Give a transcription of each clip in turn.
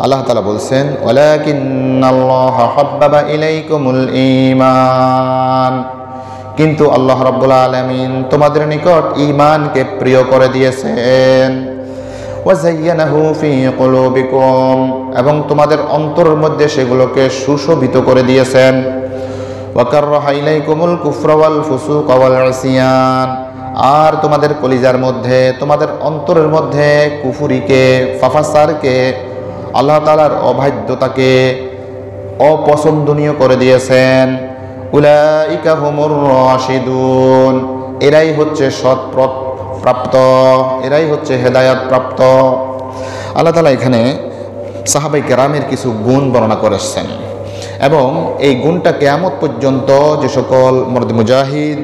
আল্লাহ তাআলা বলছেন ওয়ালাকিন্নাল্লাহা হাব্বাবা ইলাইকুমুল ঈমান, কিন্তু আল্লাহ রাব্বুল আলামিন তোমাদের নিকট ঈমানকে প্রিয় করে দিয়েছেন। ওয়াযায়্যানাহু ফী কুলুবিকুম, এবং তোমাদের অন্তরের মধ্যে সেগুলোকে সুশোভিত করে দিয়েছেন। ওয়া কাররাহা ইলাইকুমুল কুফরা ওয়াল ফুসুক ওয়াল ইসয়ান, আর তোমাদের কলিজার মধ্যে, তোমাদের অন্তরের মধ্যে কুফরিকে, ফাফাসারকে, আল্লাহ তাআলার অবাধ্যতাকে অপছন্দনীয় করে দিয়েছেন। উলাইকা হুমুর রাশিদুন, এরাই হচ্ছে সৎপথ প্রাপ্ত, এরাই হচ্ছে হেদায়াত প্রাপ্ত। আল্লাহ তাআলা এখানে সাহাবায়ে কেরামের কিছু গুণ বর্ণনা করেছেন, এবং এই গুণটা কিয়ামত পর্যন্ত যে সকল মর্দ মুজাহিদ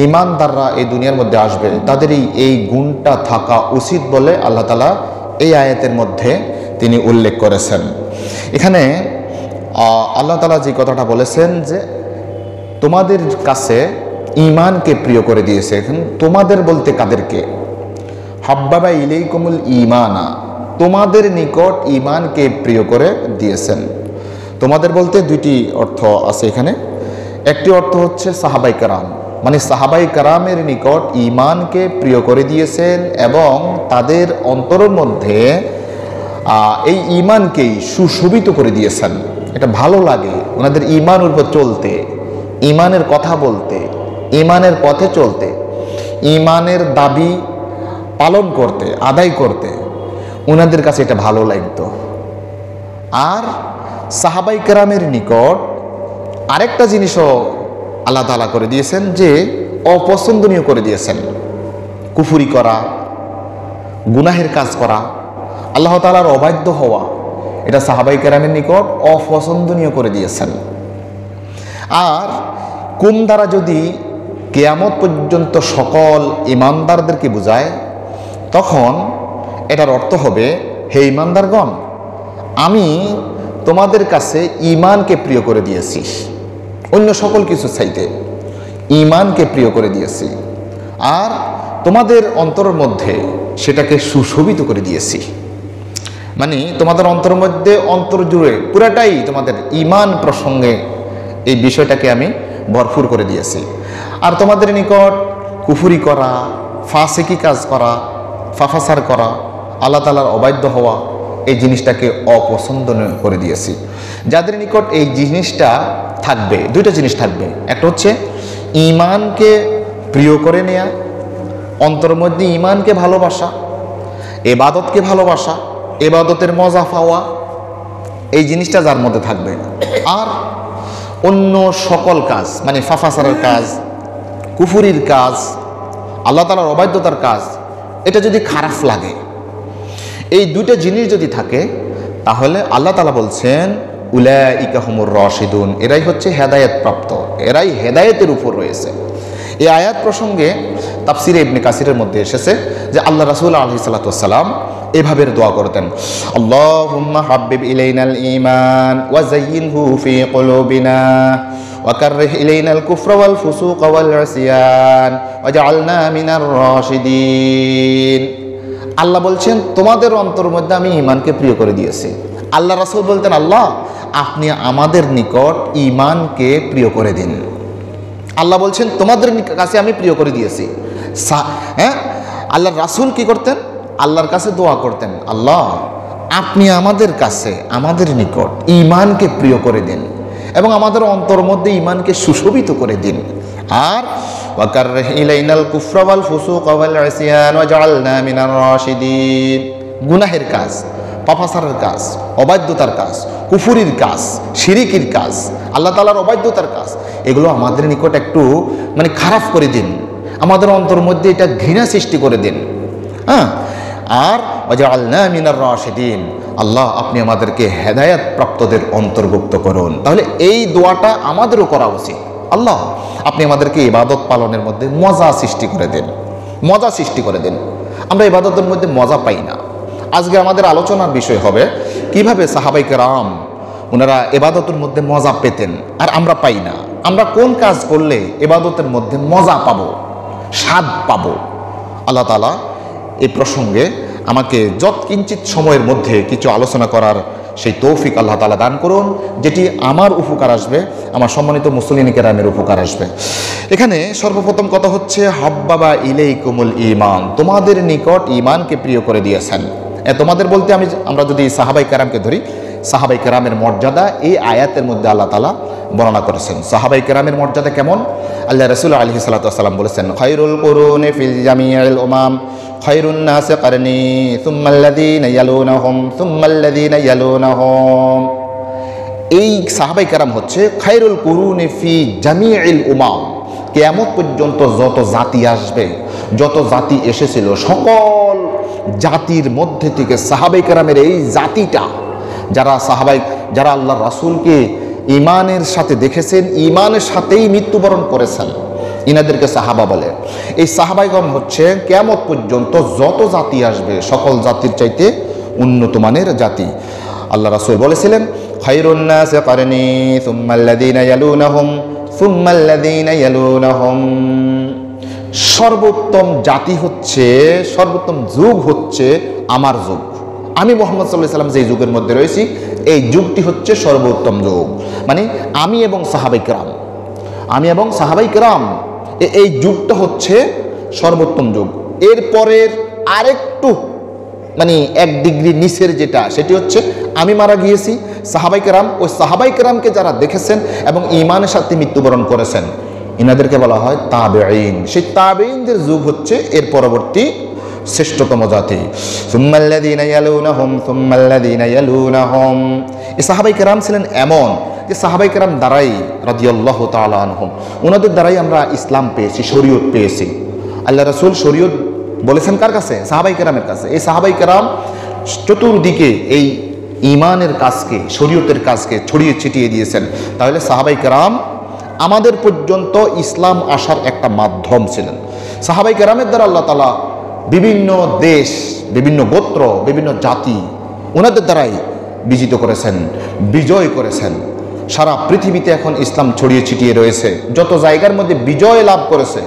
ঈমানদাররা এই দুনিয়ার মধ্যে আসবে তাদেরই এই গুণটা থাকা উচিত বলে আল্লাহ তাআলা এই আয়াতের মধ্যে তিনি উল্লেখ করেছেন। এখানে আল্লাহ তাআলা যে কথাটা বলেছেন যে তোমাদের কাছে ঈমানকে প্রিয় করে দিয়েছে, এখন তোমাদের বলতে কাদেরকে? হাব্বাবা ইলাইকুমুল ঈমানা, তোমাদের নিকট ঈমানকে প্রিয় করে দিয়েছেন। তোমাদের বলতে দুইটি অর্থ আছে এখানে। একটি অর্থ হচ্ছে সাহাবায়ে কেরাম, মানে সাহাবায়ে কেরামের নিকট ঈমানকে প্রিয় করে দিয়েছেন এবং তাদের অন্তরের মধ্যে এই ঈমানকেই সুশোভিত করে দিয়েছেন। এটা ভালো লাগে ওনাদের ঈমানের উপর চলতে, ঈমানের কথা বলতে, ঈমানের পথে চলতে, ঈমানের দাবি পালন করতে, আদায় করতে ওনাদের কাছে এটা ভালো লাগতো। আর সাহাবায়ে কেরামের নিকট আরেকটা জিনিসও আল্লাহ তাআলা করে দিয়েছেন, যে অপছন্দনীয় করে দিয়েছেন। কুফরি করা, গুনাহের কাজ করা, আল্লাহ তাআলার অবাধ্য হওয়া, এটা সাহাবায়ে কেরামের নিকট অপছন্দনীয় করে দিয়েছেন। আর কুম দ্বারা যদি কিয়ামত পর্যন্ত সকল ঈমানদারদেরকে বোঝায়, তখন এটার অর্থ হবে, হে ঈমানদারগণ, আমি তোমাদের কাছে ঈমানকে প্রিয় করে দিয়েছি, অন্য সকল কিছু চাইতে ঈমানকে প্রিয় করে দিয়েছি, আর তোমাদের অন্তরের মধ্যে সেটাকে সুশোভিত করে দিয়েছি। মানে তোমাদের অন্তরের মধ্যে, অন্তর জুড়ে পুরাটাই তোমাদের ঈমান প্রসঙ্গে এই বিষয়টাকে আমি ভরপুর করে দিয়েছি। আর তোমাদের নিকট কুফরি করা, ফাসিকি কাজ করা, ফাফাসার করা, আল্লাহ তাআলার অবাধ্য হওয়া, এই জিনিসটাকে অপছন্দনীয় করে দিয়েছি। যাদের নিকট এই জিনিসটা থাকবে, দুইটা জিনিস থাকবে, একটা হচ্ছে ঈমানকে প্রিয় করে নেয়া, অন্তরের মধ্যে ঈমানকে ভালোবাসা, ইবাদতকে ভালোবাসা, ইবাদতের মজা পাওয়া, এই জিনিসটা যার মধ্যে থাকবে। আর অন্য সকল কাজ, মানে ফাফাসারের কাজ, কুফরির কাজ, আল্লাহ তাআলার অবাধ্যতার কাজ, এটা যদি খারাপ লাগে, এই দুইটা জিনিস যদি থাকে, তাহলে আল্লাহ তাআলা বলছেন উলাইকা হুমুর রাশিদুন, এরাই হচ্ছে হেদায়েত প্রাপ্ত, এরাই হেদায়েতের উপর রয়েছে। এই আয়াত প্রসঙ্গে তাফসিরে ইবনে কাসিরের মধ্যে এসেছে যে আল্লাহ রাসূল আলাইহিস সালাতু ওয়াস সালাম এভাবে দোয়া করতেন, আল্লাহুম্মা হাব্বিব ইলাইনাল ঈমান ওয়া যায়্যিনহু ফি কুলুবিনা ওয়া কাররিহ ইলাইনাল কুফরা ওয়াল ফুসুক ওয়াল ইসয়ান ওয়াজআলনা মিনার রাশিদিন। আল্লাহ বলছেন তোমাদের অন্তরের মধ্যে আমি ঈমানকে প্রিয় করে দিয়েছি। আল্লাহ রাসূল বলতেন, আল্লাহ আপনি আমাদের নিকট ঈমানকে প্রিয় করে দিন। আল্লাহ বলছেন তোমাদের কাছে আমি প্রিয় করে দিয়েছি। আল্লাহর রাসূল কি করতেন? আল্লাহর কাছে দোয়া করতেন, আল্লাহ আপনি আমাদের কাছে, আমাদের নিকট ঈমানকে প্রিয় করে দিন এবং আমাদের অন্তর মধ্যে ঈমানকে সুশোভিত করে দিন। আর ওয়াকাররিহ ইলাইনাল কুফরা ওয়াল ফুসুক ওয়াল ইসয়ান ওয়াজআলনা মিনার রাশিদিন। গুনাহের কাজ, পাপাচারের কাজ, অবাধ্যতার কাজ, কুফরির কাজ, শিরিকের কাজ, আল্লাহ তাআলার অবাধ্যতার কাজ, এগুলো আমাদের নিকট একটু মানে খারাপ করে দিন, আমাদের অন্তর মধ্যে এটা ঘৃণা সৃষ্টি করে দিন। হ্যাঁ, আর ওয়াজআলনা মিনার রাশিদিন, আল্লাহ আপনি আমাদেরকে হেদায়েত প্রাপ্তদের অন্তর্ভুক্ত করুন। তাহলে এই দোয়াটা আমাদেরও করা উচিত, আল্লাহ আপনি আমাদেরকে ইবাদত পালনের মধ্যে মজা সৃষ্টি করে দেন, মজা সৃষ্টি করে দেন। আমরা ইবাদতের মধ্যে মজা পাই না। আজকে আমাদের আলোচনার বিষয় হবে কিভাবে সাহাবায়ে কেরাম ওনারা ইবাদতের মধ্যে মজা পেতেন আর আমরা পাই না। আমরা কোন কাজ করলে ইবাদতের মধ্যে মজা পাবো, স্বাদ পাবো। আল্লাহ তাআলা এই প্রসঙ্গে আমাকে যৎকিঞ্চিত সময়ের মধ্যে কিছু আলোচনা করার সেই তৌফিক আল্লাহ তাআলা দান করুন, যেটি আমার উপকার আসবে, আমার সম্মানিত মুসলিম কেরামের উপকার আসবে। এখানে সর্বপ্রথম কথা হচ্ছে হাব্বাবা ইলাইকুমুল ঈমান, তোমাদের নিকট ঈমানকে প্রিয় করে দিয়েছেন। তোমাদের বলতে আমরা যদি সাহাবাই কেরামকে ধরি, সাহাবাই কেরামের মর্যাদা এই আয়াতের মধ্যে আল্লাহ তাআলা বর্ণনা করেছেন। সাহাবাই কেরামের মর্যাদা কেমন? আল্লাহ রাসূল আলাইহিস সালাতু ওয়াস সালাম বলেছেন, খায়রুল কুরুনি ফিল জামিইল উমাম খায়রুন নাসি কারনি সুম্মাল্লাযীনা ইয়ালুনাহুম সুম্মাল্লাযীনা ইয়ালুনাহুম। এই সাহাবাই কেরাম হচ্ছে খায়রুল কুরুনি ফি জামিইল উমাম, কিয়ামত পর্যন্ত যত জাতি আসবে, যত জাতি এসেছিল, সকল জাতির মধ্যে থেকে সাহাবাই কেরামের এই জাতিটা, যারা আল্লাহ রাসূলকে ঈমানের সাথে দেখেছেন, ঈমানের সাথেই মৃত্যুবরণ করেছেন, ইনাদেরকে সাহাবা বলে। এই সাহাবাইগণ হচ্ছে কিয়ামত পর্যন্ত যত জাতি আসবে সকল জাতির চাইতে উন্নত মানের জাতি। আল্লাহ রাসূল বলেছিলেন, খায়রুন নাসি কারনি সুম্মাল্লাযীনা ইয়ালুনাহুম সুম্মাল্লাযীনা ইয়ালুনাহুম। সর্বোত্তম জাতি হচ্ছে, সর্বোত্তম যুগ হচ্ছে আমার যুগ। আমি মুহাম্মদ সাল্লাল্লাহু আলাইহি ওয়াসাল্লাম যে যুগের মধ্যে রয়েছি, এই যুগটি হচ্ছে সর্বোত্তম যুগ। মানে আমি এবং সাহাবাই কেরাম, এই যুগটা হচ্ছে সর্বোত্তম যুগ। এরপরের আরেকটু মানে 1 ডিগ্রি নিচের যেটা, সেটি হচ্ছে আমি মারা গিয়েছি, সাহাবাই কেরাম, ওই সাহাবাই কেরামকে যারা দেখেছেন এবং ঈমানের সাথে মৃত্যুবরণ করেছেন, ইনাদেরকে বলা হয় তাবেঈন। সেই তাবেঈনদের যুগ হচ্ছে এর পরবর্তী শ্রেষ্ঠতম জাতি। সুম্মাল্লাযীনা ইয়ালুনাহুম সুম্মাল্লাযীনা ইয়ালুনাহুম। এই সাহাবাই কেরাম ছিলেন এমন যে সাহাবাই কেরাম দ্বারাই রাদিয়াল্লাহু তাআলা আনহুম, ওনাদের দ্বারাই আমরা ইসলাম পেয়েছি, শরীয়ত পেয়েছি। আল্লাহ রাসূল শরীয়ত বলেছেন কার কাছে? সাহাবাই কেরামের কাছে। এই সাহাবাই কেরাম চতুর্দিকে এই ঈমানের কাজকে, শরীয়তের কাজকে ছড়িয়ে ছিটিয়ে দিয়েছেন। তাহলে সাহাবাই কেরাম আমাদের পর্যন্ত ইসলাম আসার একটা মাধ্যম ছিলেন। সাহাবাই কেরামের দ্বারা আল্লাহ তাআলা বিভিন্ন দেশ, বিভিন্ন গোত্র, বিভিন্ন জাতি ওনাদের দ্বারাই বিজিত করেছেন, বিজয় করেছেন। সারা পৃথিবীতে এখন ইসলাম ছড়িয়ে ছিটিয়ে রয়েছে। যত জায়গার মধ্যে বিজয় লাভ করেছে,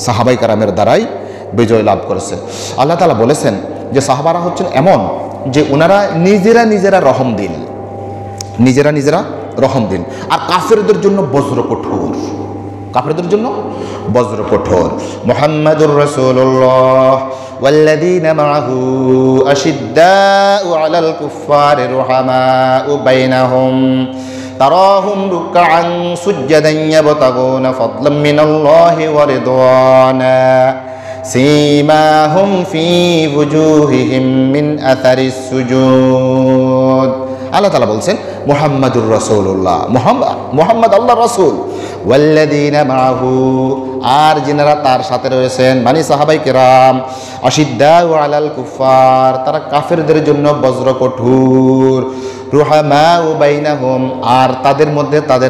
সাহাবাই কেরামের দ্বারাই বিজয় লাভ করেছে। আল্লাহ তাআলা বলেছেন যে সাহাবারা হচ্ছেন এমন যে ওনারা নিজেরা রহম দিন, আর কাফেরদের জন্য বজ্র কঠোর, মুহাম্মাদুর রাসূলুল্লাহ ওয়াল্লাযীনা মাআহু আশিদ্দাউ আলাল কুফফারি রুহামাউ বাইনাহুম তারাহুম রুকআন সুজদান ইয়াবতাগুনা ফাদলাম মিনাল্লাহি ওয়া রিদওয়ানা সীমাহুম ফি ওয়ুজুহিহিম মিন আথারিস সুজুদ। আল্লাহ তাআলা বলছেন মুহাম্মাদুর রাসূলুল্লাহ, মুহাম্মদ আল্লাহর রাসূল, ওয়াল্লাযীনা মাআহু, আর যিনারা তার সাথে রয়েছেন মানে সাহাবাই কেরাম, আশিদ্দাউ আলাল কুফফার, তারা কাফেরদের জন্য বজ্র কঠোর, রুহামাউ বাইনাহুম, আর তাদের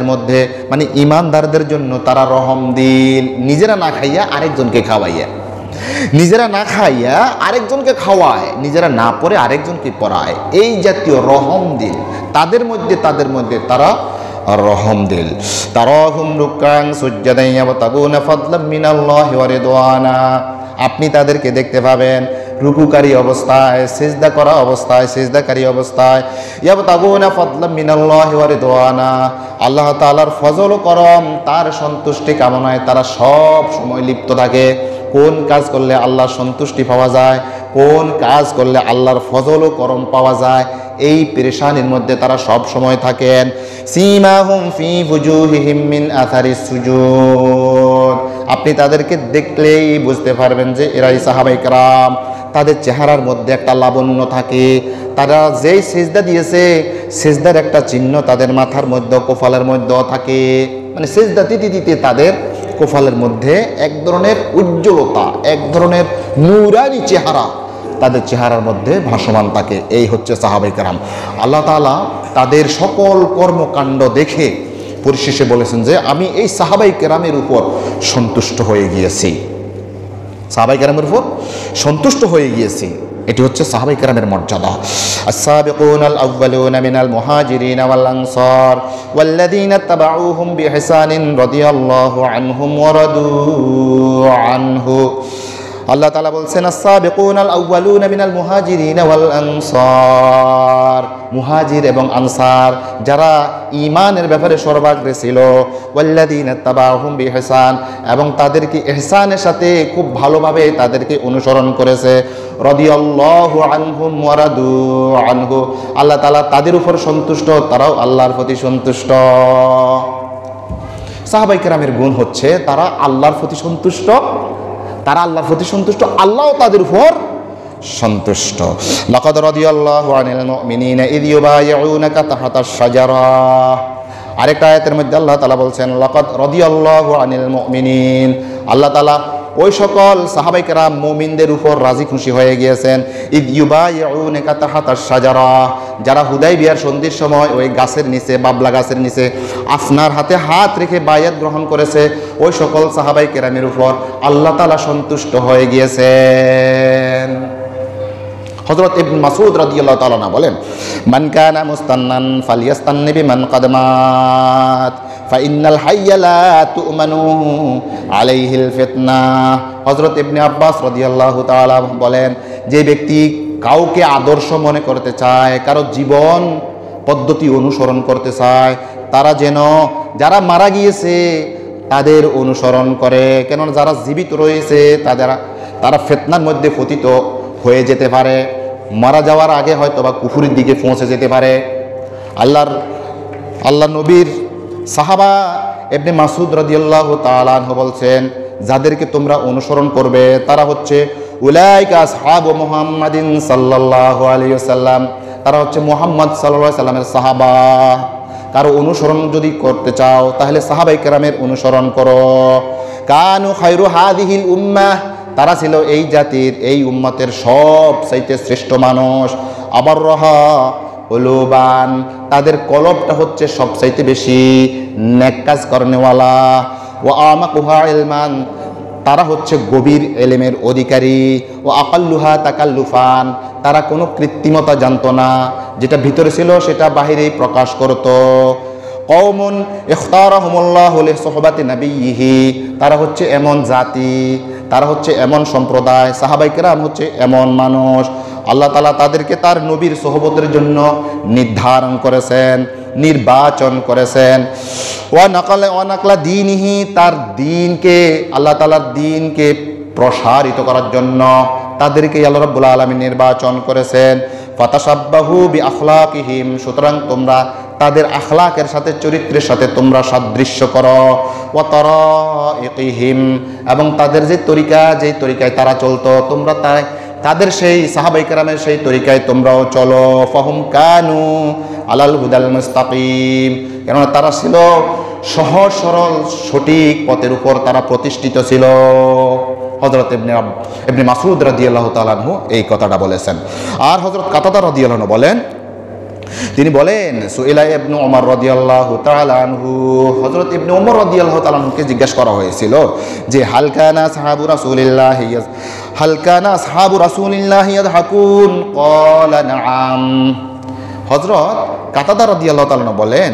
মধ্যে মানে ঈমানদারদের জন্য তারা রহম দিল, নিজেরা না খাইয়া আরেকজনকে খাওয়াইয়া, নিজেরা না খাইয়া আরেকজনকে খাওয়ায়, নিজেরা না পড়ে আরেকজনকে পড়ায়, এই জাতীয় রহম দিল তাদের মধ্যে তারা রহম দিল। তারাহুম রুকআন সুজদান ইয়াবতাগুনা ফাদলাম মিনাল্লাহি ওয়া রিদওয়ানা, আপনি তাদেরকে দেখতে পাবেন রুকুকারী অবস্থায়, সিজদাকারী অবস্থায়, ইয়াবতাগুনা ফাদলাম মিনাল্লাহি ওয়া রিদওয়ানা, আল্লাহ তাআলার ফজল ও করম, তার সন্তুষ্টি কামনায় তারা সব সময় লিপ্ত থাকে। কোন কাজ করলে আল্লাহর সন্তুষ্টি পাওয়া যায়, কোন কাজ করলে আল্লাহর ফজল ও করম পাওয়া যায়, এই পেরেশানির মধ্যে তারা সব সময় থাকেন। সীমাহুম ফি ওয়ুজুহিহিম মিন আথারিস সুজুদ, আপনি তাদেরকে দেখলেই বুঝতে পারবেন যে এরাই সাহাবাই কেরাম। তাদের চেহারার মধ্যে একটা লাবণ্য থাকে, তারা যেই সিজদা দিয়েছে সিজদার একটা চিহ্ন তাদের মাথার মধ্যে, কপালের মধ্যে থাকে। মানে সিজদা দিতে তাদের কপালের মধ্যে এক ধরনের উজ্জ্বলতা, এক ধরনের নূরানি চেহারা তাদের চেহারার মধ্যে ভাসমান থাকে। এই হচ্ছে সাহাবাই কেরাম। আল্লাহ তাআলা তাদের সকল কর্মকাণ্ড দেখে পরিশেষে বলেছেন যে আমি এই সাহাবাই কেরামের উপর সন্তুষ্ট হয়ে গিয়েছি, এটি হচ্ছে সাহাবাই কেরামের মর্যাদা। আস-সাবিকুনাল আউয়ালুনা মিনাল মুহাজিরিন ওয়াল আনসার ওয়াল্লাযীনা তাবাউহুম বিইহসানিন রাদিয়াল্লাহু আনহুম ওয়া রাদু আনহু। আল্লাহ তাআলা বলছেন আস-সাবিকুনাল আউয়ালুনা মিনাল মুহাজিরিন ওয়াল আনসার, মুহাজির এবং আনসার যারা ঈমানের ব্যাপারে সর্বাগ্রে ছিল, ওয়াল্লাযীনা তাবাউহুম বিইহসান, এবং তাদেরকে ইহসানের সাথে খুব ভালোভাবে তাদেরকে অনুসরণ করেছে। রাদিয়াল্লাহু আনহুম ওয়া রাদু আনহু, আল্লাহ তাআলা তাদের উপর সন্তুষ্ট, তারাও আল্লাহর প্রতি সন্তুষ্ট। সাহাবায়ে কেরামের গুণ হচ্ছে তারা আল্লাহর প্রতি সন্তুষ্ট, তারা আল্লাহর প্রতি সন্তুষ্ট, আল্লাহও তাদের উপর সন্তুষ্ট। লাকাদ রাদিয়াল্লাহু আনিল মুমিনিনা ইয ইউবাইউনাকা তাহতাশ শাজারা, আরেকটা আয়াতের মধ্যে আল্লাহ তাআলা বলছেন লাকাদ রাদিয়াল্লাহু আনিল মুমিনিন, আল্লাহ তাআলা ওই সকল সাহাবায়ে কেরাম মুমিনদের উপর রাজি খুশি হয়ে গিয়েছেন। ইয ইউবাইউনাকা তাহতাশ শাজারা, যারা হুদায়বিয়ার সন্ধির সময় ওই গাছের নিচে, বাবলা গাছের নিচে আপনার হাতে হাত রেখে বায়াত গ্রহণ করেছে, ওই সকল সাহাবায়ে কেরামের উপর আল্লাহ তাআলা সন্তুষ্ট হয়ে গিয়েছেন। হযরত ইবনে মাসউদ রাদিয়াল্লাহু তাআলা বলেন, মান কানা মুস্তান্নান ফালিয়াস্তান্নি বিমান ক্বাদ মাত ফাইন্নাল হাইয়া লা তু'মানু আলাইহিল ফিতনাহ। হযরত ইবনে আব্বাস রাদিয়াল্লাহু তাআলা বলেন, যে ব্যক্তি কাউকে আদর্শ মনে করতে চায়, কারো জীবন পদ্ধতি অনুসরণ করতে চায়, তারা যেন যারা মারা গিয়েছে তাদের অনুসরণ করে, কেননা যারা জীবিত রয়েছে তারা ফিতনার মধ্যে পতিত হয়ে যেতে পারে, মারা যাওয়ার আগে হয়তো বা কুফুরির দিকে পৌঁছে যেতে পারে। আল্লাহ নবীর সাহাবা ইবনে মাসউদ রাদিয়াল্লাহু তাআলা আনহু বলছেন, যাদেরকে তোমরা অনুসরণ করবে তারা হচ্ছে উলাইকা আসহাবু মুহাম্মাদিন সাল্লাল্লাহু আলাইহি ওয়াসাল্লাম, তারা হচ্ছে মুহাম্মদ সাল্লাল্লাহু আলাইহি সাল্লামের সাহাবা। কারো অনুসরণ যদি করতে চাও তাহলে সাহাবায়ে কেরামের অনুসরণ করো। কানু খায়রু হাযিহিল উম্মাহ, তারা ছিল এই জাতির, এই উম্মতের সবচাইতে শ্রেষ্ঠ মানুষ। আবার রহা কুলুবান, তাদের কলবটা হচ্ছে সবচাইতে বেশি নেক কাজ করনেওয়ালা। ওয়া আমাকুহা ইলমান, তারা হচ্ছে গভীর এলেমের অধিকারী। ও আকাল্লুহা তাকাল্লুফান, তারা কোনো কৃত্রিমতা জানতো না, যেটা ভিতরে ছিল সেটা বাহিরেই প্রকাশ করত। কওমুন ইখতারাহুমুল্লাহু লিসুহবাতি নাবিয়্যিহি, তারা হচ্ছে এমন জাতি, তারা হচ্ছে এমন সম্প্রদায়, সাহাবায়ে কেরাম হচ্ছে এমন মানুষ, আল্লাহ তাআলা তাদেরকে তার নবীর সোহবতের জন্য নির্ধারণ করেছেন, নির্বাচন করেছেন। ওয়া নাকলা দীনিহি, তার দ্বীনকে, আল্লাহ তাআলার দ্বীনকে প্রসারিত করার জন্য তাদেরকে আল্লাহ রাব্বুল আলামিন নির্বাচন করেছেন। ফাতাশাব্বাহু বিআখলাকিহিম, সুতরাং তোমরা তাদের আখলাকের সাথে, চরিত্রের সাথে তোমরা সাদৃশ্য করো। ওয়া তারাইকিহিম, এবং তাদের যে তরিকায় তারা চলতো, তোমরা তাদের সেই সাহাবায়ে কেরামের সেই তরিকায় তোমরাও চলো। ফাহুম কানু আলাল হুদাল মুস্তাকিম, কেননা তারা ছিল সহজ সরল সঠিক পথের উপর তারা প্রতিষ্ঠিত ছিল। হযরত ইবনে মাসউদ রাদিয়াল্লাহু তাআলা আনহু এই কথাটা বলেছেন। আর হযরত কাতাদা রাদিয়াল্লাহু আনহু বলেন, তিনি বলেন, সুইলা ইবনে ওমর রাদিয়াল্লাহু তাআলা আনহু, হযরত ইবনে ওমর রাদিয়াল্লাহু তাআলা আনহুকে জিজ্ঞাসা করা হয়েছিল যে হাল কানা আসহাবু রাসূলিল্লাহি ইয়াদহাকুন, ক্বালা নাআম। হযরত কাতাদা রাদিয়াল্লাহু তাআলা আনহু বলেন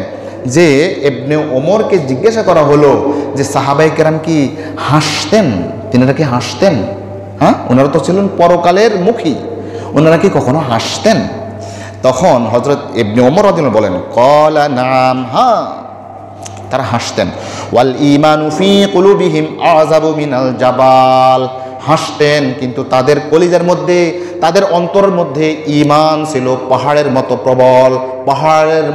যে ইবনে ওমরকে জিজ্ঞাসা করা হলো যে সাহাবায়ে কেরাম কি হাসতেন, তিনারা কি হাসতেন? হ্যাঁ, ওনারা তো ছিলেন পরকালের মুখী, ওনারা কি কখনো হাসতেন? তখন হযরত ইবনে ওমর রাদিয়াল্লাহু বলেন, ক্বালা নাম, হ্যাঁ তারা হাসতেন। ওয়াল ঈমানু ফি কুলুবিহিম আযাবু মিনাল জাবাল, হাসতেন কিন্তু তাদের কলিজার মধ্যে, তাদের অন্তরের মধ্যে ঈমান ছিল পাহাড়ের মতো প্রবল, পাহাড়ের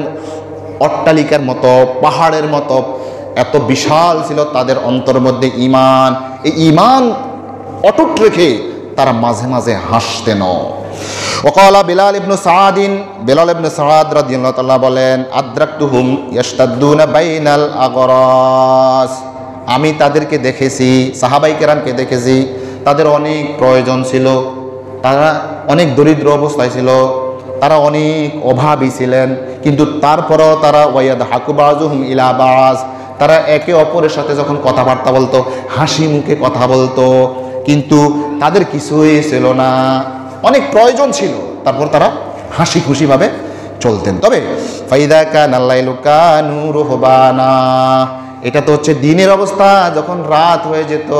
অট্টালিকার মতো, পাহাড়ের মতো এত বিশাল ছিল তাদের অন্তরের মধ্যে ঈমান। এই ঈমান অটুট রেখে তারা মাঝে মাঝে হাসতেন। ওয়াকালা বিলাল ইবনে সাআদ রাদিয়াল্লাহু তাআলা বলেন, আদরাকতুহুম ইয়াশতাদ্দুনা বাইনাল আগরাস, আমি তাদেরকে দেখেছি, সাহাবায়ে কেরামকে দেখেছি, তাদের অনেক প্রয়োজন ছিল, তারা অনেক দরিদ্র অবস্থায় ছিল, তারা অনেক অভাবী ছিলেন, কিন্তু তারপরেও তারা ওয়ায়াদহাকু বাযুহুম ইলা বায, তারা একে অপরের সাথে যখন কথাবার্তা বলতো হাসি মুখে কথা বলতো, কিন্তু তাদের কিছুই ছিল না, অনেক প্রয়োজন ছিল, তারপর তারা হাসি খুশিভাবে চলতেন। তবে ফাইদা কানাল লাইলু কানু রুহবানা, এটা তো হচ্ছে দিনের অবস্থা, যখন রাত হয়ে যেত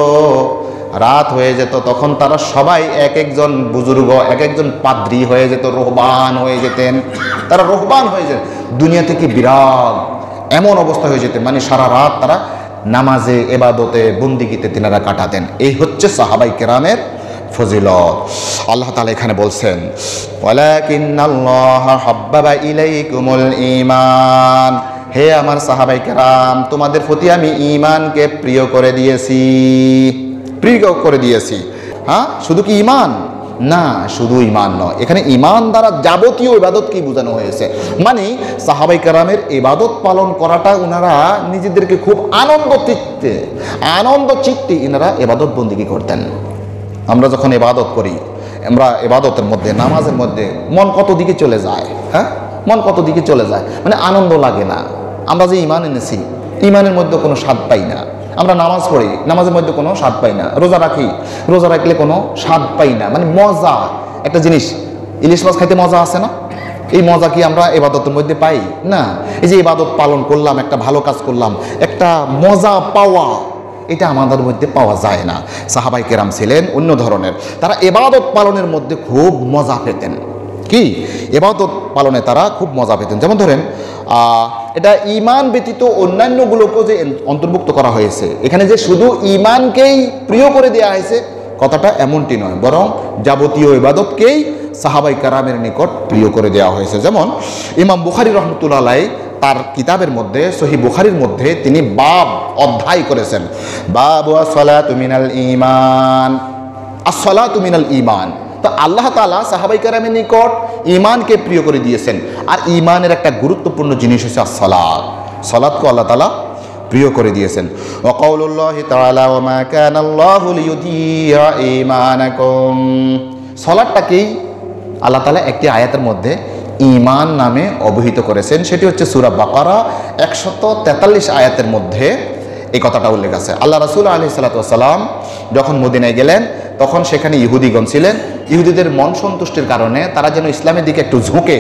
রাত হয়ে যেত তখন তারা সবাই এক একজন বুজুর্গ, এক একজন পাদ্রী হয়ে যেত, রোহবান হয়ে যেতেন। তারা রোহবান হয়ে যেত, দুনিয়া থেকে বিরাট এমন অবস্থা হয়ে যেত, মানে সারা রাত তারা নামাজে, ইবাদতে, বন্দিগিতে তিনারা কাটাতেন। এই হচ্ছে সাহাবাই কেরামের ফজিলত। আল্লাহ তাআলা এখানে বলছেন, ওয়ালাকিন্নাল্লাহা হাব্বাবা ইলাইকুমুল ঈমান, হে আমার সাহাবাই কেরাম, তোমাদের প্রতি আমি ঈমানকে প্রিয় করে দিয়েছি, প্রিয় করে দিয়েছি। হ্যাঁ, শুধু কি ঈমান না, শুধু ঈমান নয়, এখানে ঈমান দ্বারা যাবতীয় ইবাদতকেই বোঝানো হয়েছে। মানে সাহাবাই কেরামের ইবাদত পালন করাটা ওনারা নিজেদেরকে খুব আনন্দ চিত্তে এনারা ইবাদত বন্দিগি করতেন। আমরা যখন ইবাদত করি, আমরা ইবাদতের মধ্যে, নামাজের মধ্যে মন কত দিকে চলে যায়, হ্যাঁ, মন কত দিকে চলে যায়, মানে আনন্দ লাগে না। আমরা যে ঈমান এনেছি, ঈমানের মধ্যে কোনো স্বাদ পাই না। আমরা নামাজ পড়ি, নামাজের মধ্যে কোনো স্বাদ পাই না। রোজা রাখি, রোজা রাখলে কোনো স্বাদ পাই না। মানে মজা একটা জিনিস, ইলিশ মাছ খাইতে মজা আছে না, এই মজা কি আমরা ইবাদতের মধ্যে পাই না? এই যে ইবাদত পালন করলাম, একটা ভালো কাজ করলাম, একটা মজা পাওয়া, এটা আমাদের মধ্যে পাওয়া যায় না। সাহাবাই কেরাম ছিলেন অন্য ধরনের, তারা ইবাদত পালনের মধ্যে খুব মজা পেতেন। কি ইবাদত পালনে তারা খুব মজা পেতেন। যেমন ধরেন, এটা ঈমান ব্যতীত অন্যান্যগুলোকেও যে অন্তর্ভুক্ত করা হয়েছে, এখানে যে শুধু ঈমানকেই প্রিয় করে দেওয়া হয়েছে কথাটা এমনটি নয়, বরং যাবতীয় ইবাদতকেই সাহাবাই কেরামের নিকট প্রিয় করে দেওয়া হয়েছে। যেমন ইমাম বুখারী রাহমাতুল্লাহ আলাইহি তার কিতাবের মধ্যে, সহিহ বুখারীর মধ্যে তিনি বাব অধ্যায় করেছেন, বাবু আসসালাতু মিনাল ঈমান, আসসালাতু মিনাল ঈমান। তো আল্লাহ তাআলা সাহাবাই কেরামের নিকট ঈমানকে প্রিয় করে দিয়েছেন। আর ঈমানের একটা গুরুত্বপূর্ণ জিনিস হচ্ছে সালাত। সালাতকে আল্লাহ তাআলা প্রিয় করে দিয়েছেন। ওয়া কাউলুল্লাহি তাআলা ওয়া মা কানা আল্লাহু লিইউদিয়া ঈমানাকুম, সালাতটাকেই আল্লাহ তাআলা একটি আয়াতের মধ্যে ঈমান নামে অভিহিত করেছেন। সেটি হচ্ছে সূরা বাকারা 143 আয়াতের মধ্যে এই কথাটা উল্লেখ আছে। আল্লাহ রাসূল আলাইহিস সালাতু ওয়াস সালাম যখন মদিনায় গেলেন, তখন সেখানে ইহুদিগণ ছিলেন। ইহুদিদের মন সন্তুষ্টির কারণে তারা যেন ইসলামের দিকে একটু ঝুঁকে,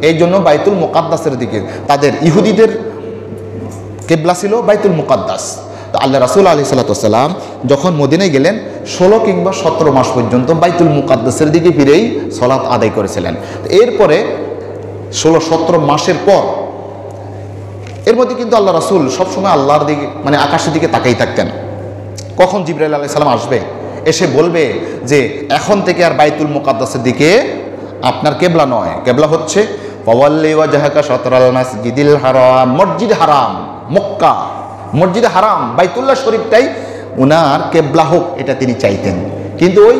এই জন্য বাইতুল মুকাদ্দাসের দিকে, তাদের ইহুদিদের কিবলা ছিল বাইতুল মুকাদ্দাস। তো আল্লাহ রাসূল আলাইহিস সালাতু ওয়াস সালাম যখন মদিনায় গেলেন, 16 কিংবা 17 মাস পর্যন্ত বাইতুল মুকাদ্দাসের দিকে ফিরেই সালাত আদায় করেছিলেন। এরপরে 16-17 মাসের পর, এর মধ্যে কিন্তু আল্লাহ রাসূল সবসময় আল্লাহর দিকে, মানে আকাশের দিকে তাকাই থাকতেন। কখন জিবরাইল আলাইহিস সালাম আসবে, এসে বলবে যে এখন থেকে আর বাইতুল মুকাদ্দাসের দিকে আপনার কেবলা নয়, কেবলা হচ্ছে ফাওয়াল্লি ওয়াজহাকা শাতরাল মাসজিদিল হারাম, মসজিদ হারাম, মক্কা মসজিদে হারাম, বাইতুল্লাহ শরীফটাই উনার কেবলা হোক, এটা তিনি চাইতেন। কিন্তু ওই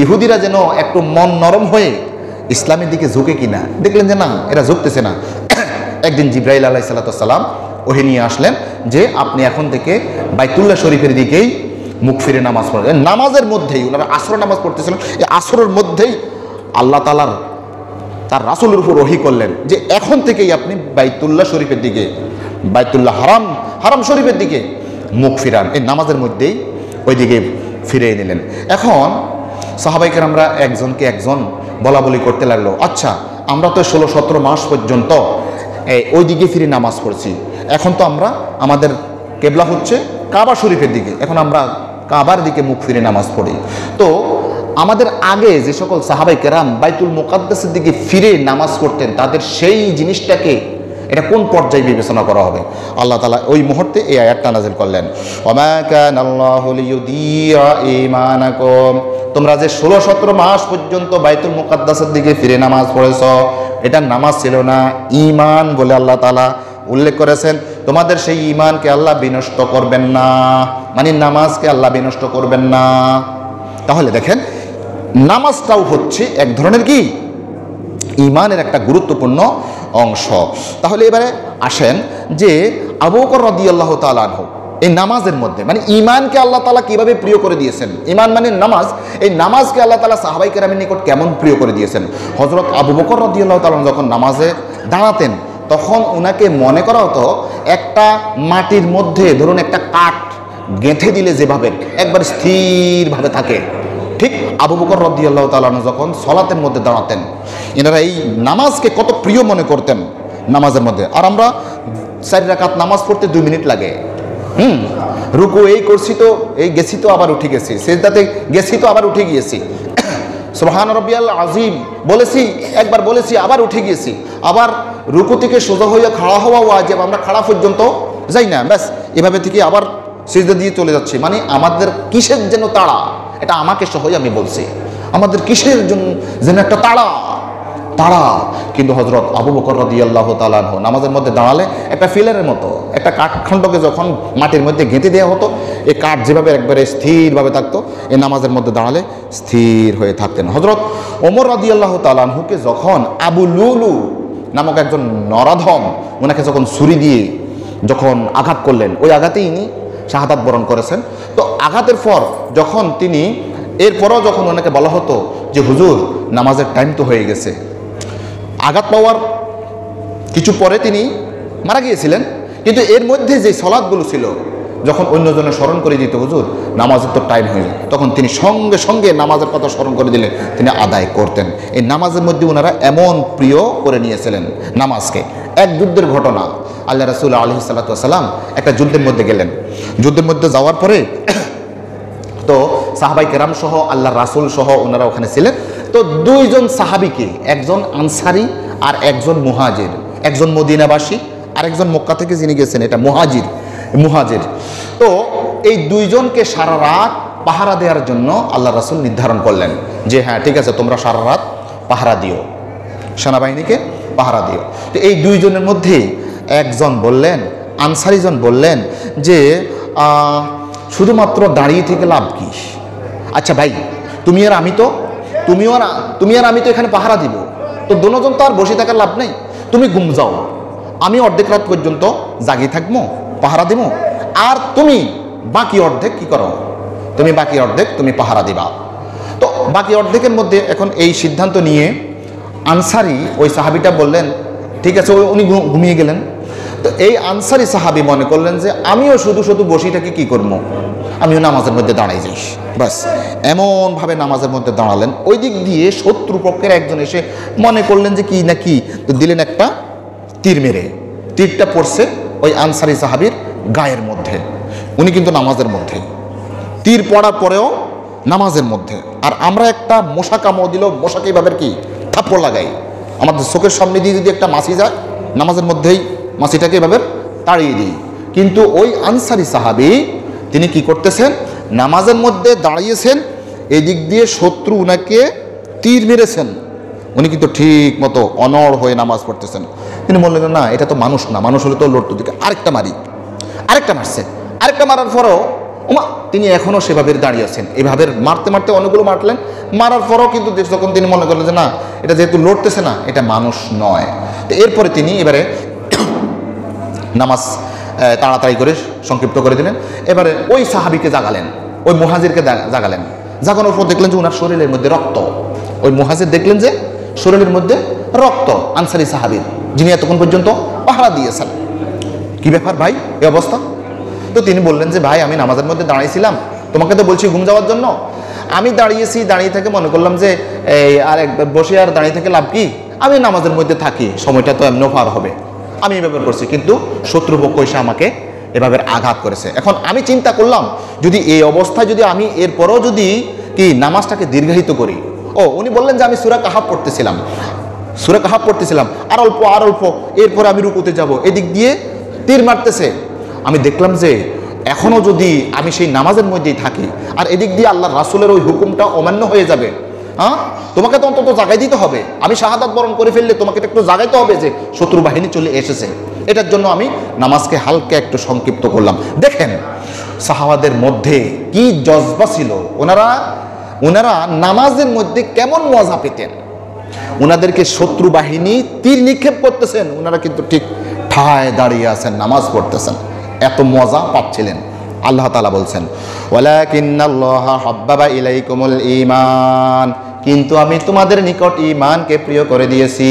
ইহুদিরা যেন একটু মন নরম হয়ে ইসলামের দিকে ঝুঁকে কিনা, দেখলেন যে না, এরা ঝুঁকতেছে না। একদিন জিবরাইল আলাইহিস সালাতু ওয়াস সালাম ওহী নিয়ে আসলেন যে আপনি এখন থেকে বাইতুল্লাহ শরীফের দিকেই মুখ ফিরে নামাজ পড়বেন। নামাজের মধ্যেই ওনারা আসর নামাজ পড়তেছিলেন, এই আসরের মধ্যেই আল্লাহ তাআলার তার রাসূলের উপর ওহী করলেন যে এখন থেকেই আপনি বাইতুল্লাহ শরীফের দিকে, বাইতুল্লাহ হারাম শরীফের দিকে মুখ ফিরান। এই নামাজের মধ্যেই ওই দিকে ফিরে নিলেন। এখন সাহাবায়ে কেরামরা একজনকে একজন বলা বলি করতে লাগলো, আচ্ছা আমরা তো 16-17 মাস পর্যন্ত ওই দিকে ফিরে নামাজ পড়ছি, এখন তো আমরা, আমাদের কেবলা হচ্ছে কাবা শরীফের দিকে, এখন আমরা কাবার দিকে মুখ ফিরে নামাজ পড়ি। তো আমাদের আগে যে সকল সাহাবায়ে কেরাম বাইতুল মুকাদ্দাসের দিকে ফিরে নামাজ পড়তেন, তাদের সেই জিনিসটাকে এটা কোন পর্যায়ে বিবেচনা করা হবে? আল্লাহ তাআলা ওই মুহূর্তে এই আয়াতটা নাযিল করলেন, ওয়া মা কানা আল্লাহু লিইউদিয়া ঈমানাকুম, তোমরা যে 16-17 মাস পর্যন্ত বাইতুল মুকাদ্দাসের দিকে ফিরে নামাজ পড়েছ, এটা নামাজ ছিল না, ঈমান বলে আল্লাহ তাআলা উল্লেখ করেছেন। তোমাদের সেই ঈমানকে আল্লাহ বিনষ্ট করবেন না, মানে নামাজকে আল্লাহ বিনষ্ট করবেন না। তাহলে দেখেন, নামাজটাও হচ্ছে এক ধরনের কি ঈমানের একটা গুরুত্বপূর্ণ অংশ। তাহলে এবারে আসেন যে আবু বকর রাদিয়াল্লাহু তাআলা আনহু এই নামাজের মধ্যে, মানে ঈমানকে আল্লাহ তাআলা কিভাবে প্রিয় করে দিয়েছেন। ঈমান মানে নামাজ, এই নামাজকে আল্লাহ তাআলা সাহাবায়ে কেরামের নিকট কেমন প্রিয় করে দিয়েছেন। হযরত আবু বকর রাদিয়াল্লাহু তাআলা যখন নামাজে দাঁড়াতেন, তখন ওনাকে মনে করা হতো একটা মাটির মধ্যে ধরুন একটা কাঠ গেঁথে দিলে যেভাবে একবার স্থিরভাবে থাকে, ঠিক আবু বকর রাদিয়াল্লাহু তাআলা যখন সালাতের মধ্যে দাঁড়াতেন, এনারা এই নামাজকে কত প্রিয় মনে করতেন নামাজের মধ্যে। আর আমরা 4 রাকাত নামাজ পড়তে 2 মিনিট লাগে, রুকু এই করছি তো এই গেছি তো আবার উঠে গেছি, সিজদাতে গেছি তো আবার উঠে গিয়েছি, সুবহান রাব্বিয়াল আযীম বলেছি একবার বলেছি আবার উঠে গিয়েছি, আবার রুকু থেকে সোজা হয়ে খাড়া হওয়া ওয়াজিব, আমরা খাড়া পর্যন্ত যাই না, ব্যাস এভাবে থেকে আবার সিজদা দিয়ে চলে যাচ্ছি। মানে আমাদের কিসের যেন তাড়া, এটা আমাকে সহই আমি বলছি, আমাদের কিসের জন্য যেন একটা তাড়া। কিন্তু হযরত আবু বকর রাদিয়াল্লাহু তাআলা আনহু নামাজের মধ্যে দাঁড়ালে একটা ফিলারের মতো, একটা কাঠখণ্ডকে যখন মাটির মধ্যে গেঁথে দেওয়া হতো, এই কাঠ যেভাবে একবারে স্থিরভাবে থাকতো, এই নামাজের মধ্যে দাঁড়ালে স্থির হয়ে থাকতেন। হযরত ওমর রাদিয়াল্লাহু তাআলা আনহুকে যখন আবু লুলু নামক একজন নরাধম ওনাকে যখন ছুরি দিয়ে যখন আঘাত করলেন, ওই আঘাতেই ইনি শাহাদাত বরণ করেছেন। তো আঘাতের পর যখন তিনি এরপরও যখন ওনাকে বলা হতো যে হুজুর নামাজের টাইম তো হয়ে গেছে, আঘাত পাওয়ার কিছু পরে তিনি মারা গিয়েছিলেন, কিন্তু এর মধ্যে যে সলাৎগুলো ছিল যখন অন্যজনে স্মরণ করে দিত হুজুর নামাজের তো টাইম হয়ে যায়, তখন তিনি সঙ্গে সঙ্গে নামাজের কথা স্মরণ করে দিলে তিনি আদায় করতেন। এই নামাজের মধ্যে ওনারা এমন প্রিয় করে নিয়েছিলেন নামাজকে। এক যুদ্ধের ঘটনা, আল্লাহ রাসূল আলাইহিস সালাতু ওয়াস সালাম একটা যুদ্ধের মধ্যে গেলেন। যুদ্ধের মধ্যে যাওয়ার পরে তো সাহাবাই কেরাম সহ আল্লাহ রাসূল সহ ওনারা ওখানে ছিলেন। তো দুইজন সাহাবিকে, একজন আনসারি আর একজন মুহাজির, একজন মদিনাবাসী আর একজন মক্কা থেকে যিনি গেছেন এটা মুহাজির। তো এই দুইজনকে সারা রাত পাহারা দেওয়ার জন্য আল্লাহ রাসূল নির্ধারণ করলেন যে হ্যাঁ ঠিক আছে তোমরা সারা রাত পাহারা দিও, সেনাবাহিনীকে পাহারা দিও। তো এই দুইজনের মধ্যে একজন বললেন, আনসারিজন বললেন যে শুধুমাত্র দাঁড়িয়ে থেকে লাভ কি? আচ্ছা ভাই তুমি আর আমি তো এখানে পাহারা দিব, তো দুজন তো আর বসে থাকার লাভ নেই, তুমি ঘুম যাও, আমি অর্ধেক রাত পর্যন্ত জাগিয়ে থাকবো পাহারা দিব, আর তুমি বাকি অর্ধেক কি করো, তুমি বাকি অর্ধেক তুমি পাহারা দিবা। তো বাকি অর্ধেকের মধ্যে এখন এই সিদ্ধান্ত নিয়ে আনসারি ওই সাহাবিটা বললেন ঠিক আছে, উনি ঘুমিয়ে গেলেন। তো এই আনসারি সাহাবি মনে করলেন যে আমিও শুধু বসিটাকে কি করবো, আমিও নামাজের মধ্যে দাঁড়াই যাইস, বাস এমনভাবে নামাজের মধ্যে দাঁড়ালেন। ওই দিক দিয়ে শত্রুপক্ষের একজন এসে মনে করলেন যে কি না কি, তো দিলেন একটা তীর মেরে, তীরটা পড়ছে ওই আনসারি সাহাবির গায়ের মধ্যে, উনি কিন্তু নামাজের মধ্যে, তীর পড়ার পরেও নামাজের মধ্যে। আর আমরা একটা মশা কামড় দিল, মশাকে এইভাবে কি থাপ্পড় লাগাই, আমাদের চোখের সামনে দিয়ে যদি একটা মাছি যায় নামাজের মধ্যেই মাছিটাকে এভাবে তাড়িয়ে দিই। কিন্তু ওই আনসারি সাহাবি তিনি কি করতেছেন, নামাজের মধ্যে দাঁড়িয়েছেন, এই দিক দিয়ে শত্রু উনাকে তীর মেরেছেন, উনি কিন্তু ঠিক মতো অনড় হয়ে নামাজ পড়তেছেন। তিনি বললেন না এটা তো মানুষ না, মানুষ হলে তো লড়তো দিকে আরেকটা মারছে, আরেকটা মারার পরও তিনি এখনও সেভাবে দাঁড়িয়ে আছেন। এভাবে মারতে অনেকগুলো মারার পরও কিন্তু যখন তিনি মনে করলেন যে না এটা যেহেতু লড়তেছে না এটা মানুষ নয়, তো এরপরে তিনি এবারে নামাজ তাড়াতাড়ি করে সংক্ষিপ্ত করে দিলেন। এবারে ওই সাহাবিকে জাগালেন, ওই মুহাজিরকে জাগালেন, জাগানোর পর দেখলেন যে ওনার শরীরের মধ্যে রক্ত, ওই মুহাজির দেখলেন যে শরীরের মধ্যে রক্ত আনসারি সাহাবির, যিনি এতক্ষণ পর্যন্ত পাহারা দিয়েছেন। কি ব্যাপার ভাই এই অবস্থা? তো তিনি বললেন যে ভাই আমি নামাজের মধ্যে দাঁড়িয়েছিলাম, তোমাকে তো বলছি ঘুম যাওয়ার জন্য, আমি দাঁড়িয়েছি, দাঁড়িয়ে থেকে মনে করলাম যে এই আর একবার বসে আর দাঁড়িয়ে থেকে লাভ কি, আমি নামাজের মধ্যে থাকি, সময়টা তো এমনও পার হবে, আমি এভাবে করছি, কিন্তু শত্রুপক্ষ এসে আমাকে এভাবে আঘাত করেছে। এখন আমি চিন্তা করলাম যদি এই অবস্থায় যদি আমি এরপরও যদি কি নামাজটাকে দীর্ঘায়িত করি, উনি বললেন যে আমি সূরা কাহাফ পড়তেছিলাম আর অল্প, এরপরে আমি রুকুতে যাব, এদিক দিয়ে তীর মারতেছে। আমি দেখলাম যে এখনও যদি আমি সেই নামাজের মধ্যেই থাকি আর এদিক দিয়ে আল্লাহ রাসূলের ওই হুকুমটা অমান্য হয়ে যাবে, তোমাকে তো অন্তত জাগাই দিতে হবে, আমি শাহাদাত বরণ করে ফেললে তোমাকে একটু জাগাইতে হবে যে শত্রু বাহিনী চলে এসেছে, এটার জন্য আমি নামাজকে হালকা একটু সংক্ষিপ্ত করলাম। দেখেন সাহাবাদের মধ্যে কি জজবা ছিল, ওনারা নামাজের মধ্যে কেমন মজা পেতেন। ওনাদেরকে শত্রু বাহিনী তীর নিক্ষেপ করতেছেন, ওনারা কিন্তু ঠিক ঠায় দাঁড়িয়ে আছেন, নামাজ পড়তেছেন, এত মজা পাচ্ছিলেন। আল্লাহ তাআলা বলছেন ওয়ালাকিন্নাল্লাহা হাব্বাবা ইলাইকুমুল ঈমান, কিন্তু আমি তোমাদের নিকট ঈমানকে প্রিয় করে দিয়েছি,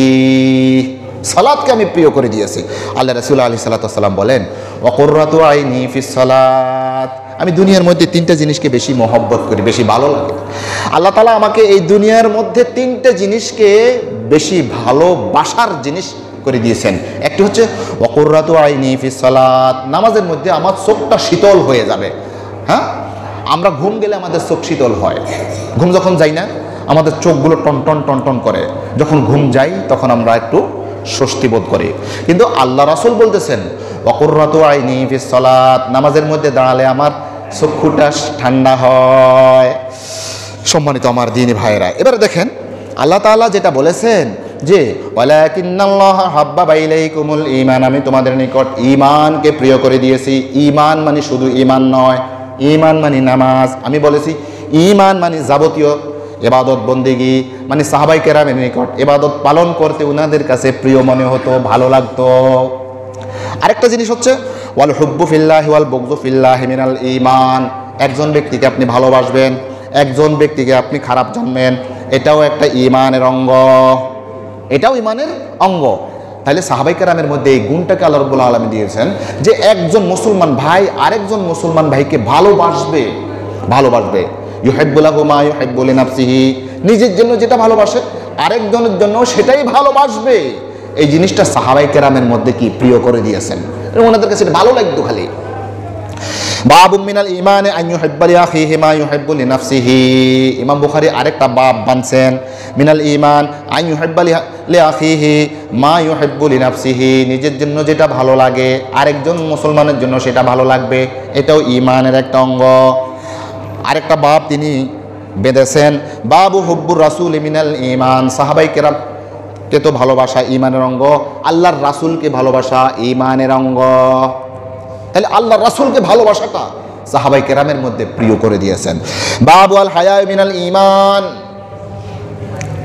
সালাতকে আমি প্রিয় করে দিয়েছি। আল্লাহ রাসূল আলাইহিস সালাতু ওয়াস সালাম বলেন ওয়া কুররাতু আইনি ফিস সালাত, আমি দুনিয়ার মধ্যে তিনটা জিনিসকে বেশি মহব্বত করি, বেশি ভালো লাগে। আল্লাহ তাআলা আমাকে এই দুনিয়ার মধ্যে তিনটা জিনিসকে বেশি ভালোবাসার জিনিস করে দিয়েছেন। একটি হচ্ছে ওয়াকুররাতু আইনি ফিস সালাত, নামাজের মধ্যে আমার চোখটা শীতল হয়ে যাবে। হ্যাঁ, আমরা ঘুম গেলে আমাদের চোখ শীতল হয়, ঘুম যখন যাই না আমাদের চোখগুলো টনটন টনটন করে, যখন ঘুম যাই তখন আমরা একটু স্বস্তি বোধ করি। কিন্তু আল্লাহ রাসূল বলতেছেন ওয়াকুররাতু আইনি ফিস সালাত, নামাজের মধ্যে দাঁড়ালে আমার চক্ষুটা ঠান্ডা হয়। সম্মানিত আমার দ্বীনি ভাইয়েরা, এবারে দেখেন আল্লাহ তাআলা যেটা বলেছেন যে ওয়ালাকিন্নাল্লাহা হাব্বাবা ইলাইকুমুল ঈমান, আমি তোমাদের নিকট ঈমানকে প্রিয় করে দিয়েছি। ঈমান মানে শুধু ঈমান নয়, ঈমান মানে নামাজ। আমি বলেছি ঈমান মানে যাবতীয় ইবাদত বন্দেগী, মানে সাহাবায়ে কেরামের নিকট ইবাদত পালন করতে উনাদের কাছে প্রিয় মনে হতো, ভালো লাগতো। আরেকটা জিনিস হচ্ছে ওয়াল হুব্বু ফিল্লাহি ওয়াল বুগযু ফিল্লাহি মিনাল ঈমান, একজন ব্যক্তিকে আপনি ভালোবাসবেন, একজন ব্যক্তিকে আপনি খারাপ জানবেন, এটাও একটা ঈমানের অঙ্গ, এটাও ঈমানের অঙ্গ। তাহলে সাহাবায়ে কেরামের মধ্যে এই গুণটাকে আল্লাহ রাব্বুল আলামিন দিয়েছেন যে একজন মুসলমান ভাই আরেকজন মুসলমান ভাইকে ভালোবাসবে, ইউহিব্বু লাহু মা ইউহিব্বু লিনাফসিহি, নিজের জন্য যেটা ভালোবাসে আরেকজনের জন্য সেটাই ভালোবাসবে। এই জিনিসটা সাহাবায়ে কেরামের মধ্যে কি প্রিয় করে দিয়েছেন, ওনাদের কাছে ভালো লাগতো খালি। বাবু মিনাল ঈমানে আন ইউহিব্বা লিআখিহি মা ইউহিব্বু লিনাফসিহি, ইমাম বুখারী আরেকটা বাব বানছেন মিনাল ঈমান আন ইউহিব্বা লিআখিহি মা ইউহিব্বু লিনাফসিহি, নিজের জন্য যেটা ভালো লাগে আরেকজন মুসলমানের জন্য সেটা ভালো লাগবে, এটাও ঈমানের একটা অঙ্গ। আরেকটা বাব তিনি বেঁধেছেন বাবু হুব্বুর রাসূল মিনাল ঈমান, সাহাবায়ে কেরামকে তো ভালোবাসা ঈমানের অঙ্গ, আল্লাহর রাসূলকে ভালোবাসা ঈমানের অঙ্গ। তাহলে আল্লাহর রাসূলকে ভালোবাসাটা সাহাবায়ে কেরামের মধ্যে প্রিয় করে দিয়েছেন। বাবু আল হায়া মিনাল ঈমান,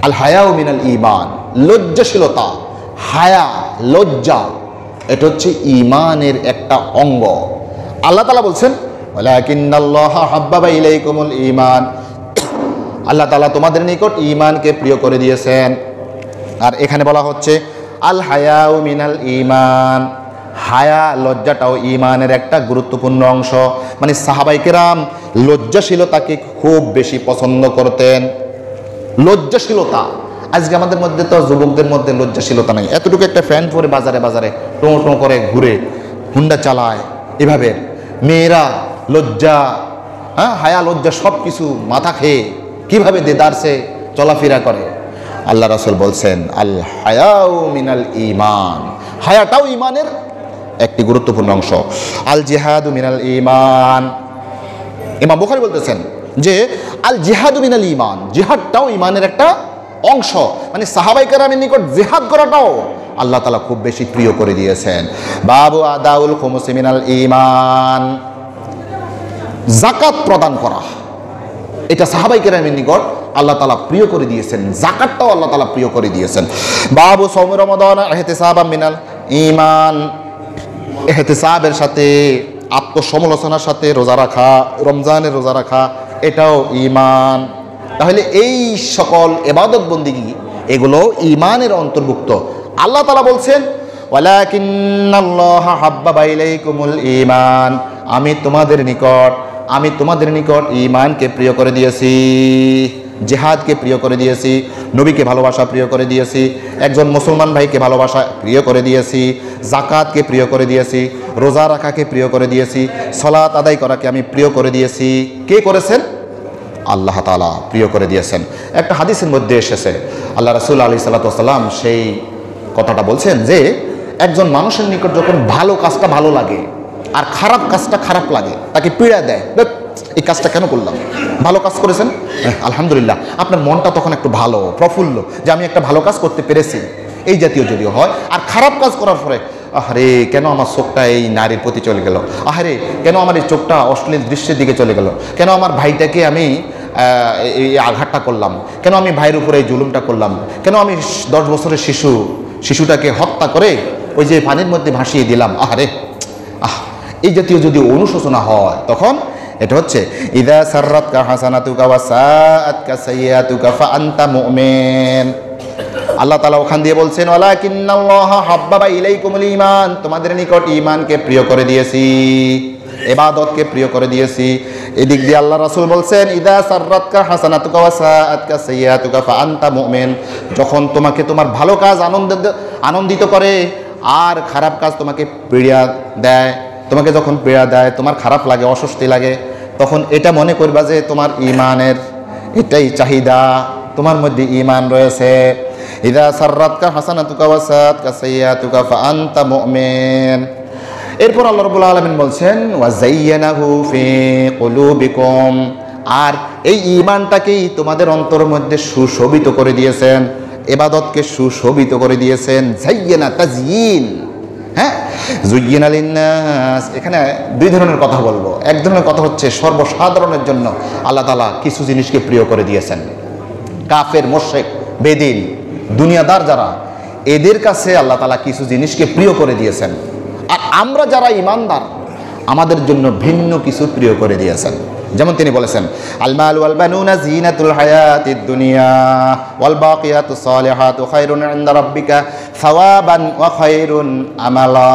আল হায়া মিনাল ঈমান, লজ্জাশীলতা, হায়া লজ্জা এটা হচ্ছে ঈমানের একটা অঙ্গ। আল্লাহ তাআলা বলছেন ওয়ালাকিন্নাল্লাহা হাব্বাবা ইলাইকুমুল ঈমান, আল্লাহ তাআলা তোমাদের নিকট ঈমানকে প্রিয় করে দিয়েছেন। আর এখানে বলা হচ্ছে আল হায়াউ মিনাল ঈমান, হায়া লজ্জাটাও ঈমানের একটা গুরুত্বপূর্ণ অংশ। মানে সাহাবায়ে কেরাম লজ্জাশীলতাকে খুব বেশি পছন্দ করতেন। লজ্জাশীলতা, আজকে আমাদের মধ্যে তো যুবকদের মধ্যে লজ্জাশীলতা নাই, এতটুকু একটা ফ্যান পরে বাজারে বাজারে টো টো করে ঘুরে, হুন্ডা চালায়, এভাবে মেয়েরা লজ্জা, হ্যাঁ হায়া লজ্জা সব কিছু মাথা খেয়ে কীভাবে দেদারসে চলাফেরা করে। আল্লাহ রাসূল বলছেন আল হায়াউ মিনাল ঈমান, হায়াটাও ঈমানের একটি গুরুত্বপূর্ণ অংশ। আল জিহাদু মিনাল ঈমান, ইমাম বুখারী বলতেছেন যে আল জিহাদু মিনাল ঈমান, জিহাদটাও ঈমানের একটা অংশ। মানে সাহাবায়ে কেরামের নিকট জিহাদ করাটাও আল্লাহ তাআলা খুব বেশি প্রিয় করে দিয়েছেন। বাবু আদাউল খুমুস মিনাল ঈমান, যাকাত প্রদান করা এটা সাহাবায়ে কেরামের নিকট আল্লাহ তাআলা প্রিয় করে দিয়েছেন, যাকাতটাও আল্লাহ তাআলা প্রিয় করে দিয়েছেন। বাবু সাওমি রমাদান ইহতিসাবাম মিনাল ঈমান, ইহতিসাবের সাথে আত্মসমালোচনার সাথে রোজা রাখা, রমজানের রোজা রাখা এটাও ঈমান। তাহলে এই সকল ইবাদত বন্দেগী এগুলো ঈমানের অন্তর্ভুক্ত। আল্লাহ তাআলা বলছেন ওয়ালাকিন্নাল্লাহা হাব্বাবা ইলাইকুমুল ঈমান, আমি তোমাদের নিকট ঈমানকে প্রিয় করে দিয়েছি, জিহাদকে প্রিয় করে দিয়েছি, নবীকে ভালোবাসা প্রিয় করে দিয়েছি, একজন মুসলমান ভাইকে ভালোবাসা প্রিয় করে দিয়েছি, যাকাতকে প্রিয় করে দিয়েছি, রোজা রাখাকে প্রিয় করে দিয়েছি, সালাত আদায় করাকে আমি প্রিয় করে দিয়েছি। কে করেছেন? আল্লাহ তাআলা প্রিয় করে দিয়েছেন। একটা হাদিসের মধ্যে এসেছে আল্লাহ রাসূল আলাইহিস সালাতু ওয়াস সালাম সেই কথাটা বলছেন যে একজন মানুষের নিকট যখন ভালো কাজটা ভালো লাগে আর খারাপ কাজটা খারাপ লাগে, তাকে পীড়া দেয়, এই কাজটা কেন করলাম, ভালো কাজ করেছেন আলহামদুলিল্লাহ, আপনার মনটা তখন একটু ভালো প্রফুল্ল যে আমি একটা ভালো কাজ করতে পেরেছি, এই জাতীয় যদিও হয়। আর খারাপ কাজ করার পরে আহারে কেন আমার চোখটা এই নারীর প্রতি চলে গেল, আহারে কেন আমার এই চোখটা অশ্লীল দৃশ্যের দিকে চলে গেল, কেন আমার ভাইটাকে আমি এই আঘাতটা করলাম, কেন আমি ভাইয়ের উপরে এই জুলুমটা করলাম, কেন আমি 10 বছরের শিশুটাকে হত্যা করে ওই যে পানির মধ্যে ভাসিয়ে দিলাম, আহারে এই জাতীয় যদি অনুশোচনা হয় তখন এটা হচ্ছে ইদা সাররাতকা হাসানাতুকা ওয়া সাআতকা সাইয়্যাতুকা ফাআনতা মুমিন। আল্লাহ তাআলা ওখান দিয়ে বলছেন ওয়ালাকিন্নাল্লাহা হাব্বাবা ইলাইকুমুল ঈমান, তোমাদের নিকট ঈমানকে প্রিয় করে দিয়েছি। ইবাদতকে প্রিয় করে দিয়েছি। এদিক দিয়ে আল্লাহ রাসূল বলছেন ইদা সাররাতকা হাসানাতুকা ওয়া সাআতকা সাইয়্যাতুকা ফা আনতা মুমিন, যখন তোমাকে তোমার ভালো কাজ আনন্দিত করে আর খারাপ কাজ তোমাকে পীড়া দেয়, তোমাকে যখন পীড়া দেয়, তোমার খারাপ লাগে, অস্বস্তি লাগে, তখন এটা মনে করবা যে তোমার ঈমানের এটাই চাহিদা, তোমার মধ্যে ঈমান রয়েছে। ইদা সাররাতকা হাসানাতুকা ওয়া সাআতকা সাইয়্যাতুকা ফা আনতা মুমিন। এরপর আল্লাহ রাব্বুল আলামিন বলছেন ওয়া যায়্যানাহু ফি কুলুবিকুম, আর এই ঈমানটাকেই তোমাদের অন্তরের মধ্যে সুশোভিত করে দিয়েছেন, ইবাদতকে সুশোভিত করে দিয়েছেন। যায়্যানা তাজয়িন, হ্যাঁ, যুয়্যিনা লিন্নাস, এখানে দুই ধরনের কথা বলবো। এক ধরনের কথা হচ্ছে সর্বসাধারণের জন্য আল্লাহ তাআলা কিছু জিনিসকে প্রিয় করে দিয়েছেন। কাফের, মুশরিক, বেদিন, দুনিয়াদার যারা, এদের কাছে আল্লাহ তাআলা কিছু জিনিসকে প্রিয় করে দিয়েছেন। আর আমরা যারা ঈমানদার, আমাদের জন্য ভিন্ন কিছু প্রিয় করে দিয়েছেন। যেমন তিনি বলেছেন আল মাল ওয়াল বানুনা জিনাতুল হায়াতিদ দুনিয়া ওয়াল বাকিয়াতুস সালিহাতু খায়রুন ইনদা রাব্বিকা সাওয়াবান ওয়া খায়রুন আমালা।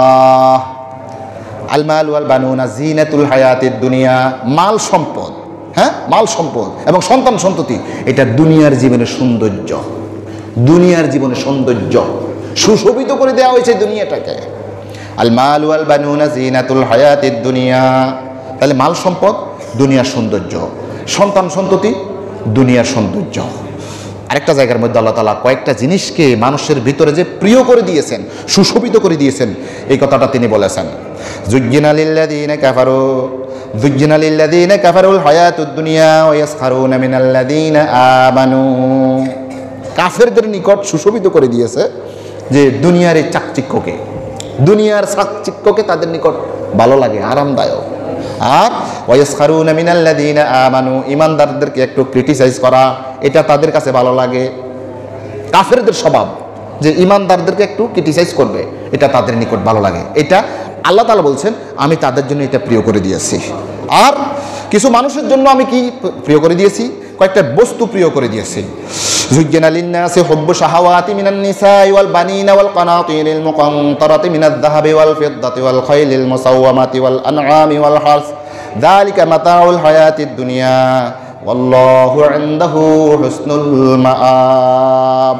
আল মাল ওয়াল বানুনা জিনাতুল হায়াতিদ দুনিয়া, মাল সম্পদ, হ্যাঁ, মাল সম্পদ এবং সন্তান সন্ততি, এটা দুনিয়ার জীবনের সৌন্দর্য, দুনিয়ার জীবনের সৌন্দর্য সুশোভিত করে দেওয়া হয়েছে দুনিয়াটাকে। আল মাল ওয়াল বানুনা জিনাতুল হায়াতিদ দুনিয়া, তাহলে মাল সম্পদ দুনিয়ার সৌন্দর্য, সন্তান সন্ততি দুনিয়ার সৌন্দর্য। আরেকটা জায়গার মধ্যে আল্লাহ তাআলা কয়েকটা জিনিসকে মানুষের ভিতরে যে প্রিয় করে দিয়েছেন, সুশোভিত করে দিয়েছেন, এই কথাটা তিনি বলেছেন। যুজ্জিনা লিল্লাযীনা কাফারু, যুজ্জিনা লিল্লাযীনা কাফারুল হায়াতুদ দুনিয়া ওয়া ইয়াসখারুনা মিনাল্লাযীনা আমানু, কাফেরদের নিকট সুশোভিত করে দিয়েছে যে দুনিয়ার এই চাকচিক্যকে, দুনিয়ার চাকচিক্যকে তাদের নিকট ভালো লাগে, আরামদায়ক। আর ওয়ায়াসখারুনা মিনাল্লাযীনা আমানু, ঈমানদারদেরকে একটু ক্রিটিসাইজ করা, এটা তাদের কাছে ভালো লাগে। কাফেরদের স্বভাব যে ঈমানদারদেরকে একটু ক্রিটিসাইজ করবে, এটা তাদের নিকট ভালো লাগে। এটা আল্লাহ তাআলা বলছেন আমি তাদের জন্য এটা প্রিয় করে দিয়েছি। আর কিছু মানুষের জন্য আমি কি প্রিয় করে দিয়েছি? কয়েকটা বস্তু প্রিয় করে দিয়েছি। যুজ্জিনা লিন্নাসি হুব্বু শাহাওয়াতি মিনান নিসাই ওয়াল বানিনা ওয়াল কানাতিরিল মুকান্তারাতি মিনাদ যাহাবি ওয়াল ফিদ্দাতি ওয়াল খাইলিল মুসাওয়ামাতি ওয়াল আনআমি ওয়াল হারস যালিকা মাতাউল হায়াতিদ দুনিয়া ওয়াল্লাহু ইনদাহু হুসনুল মাআব।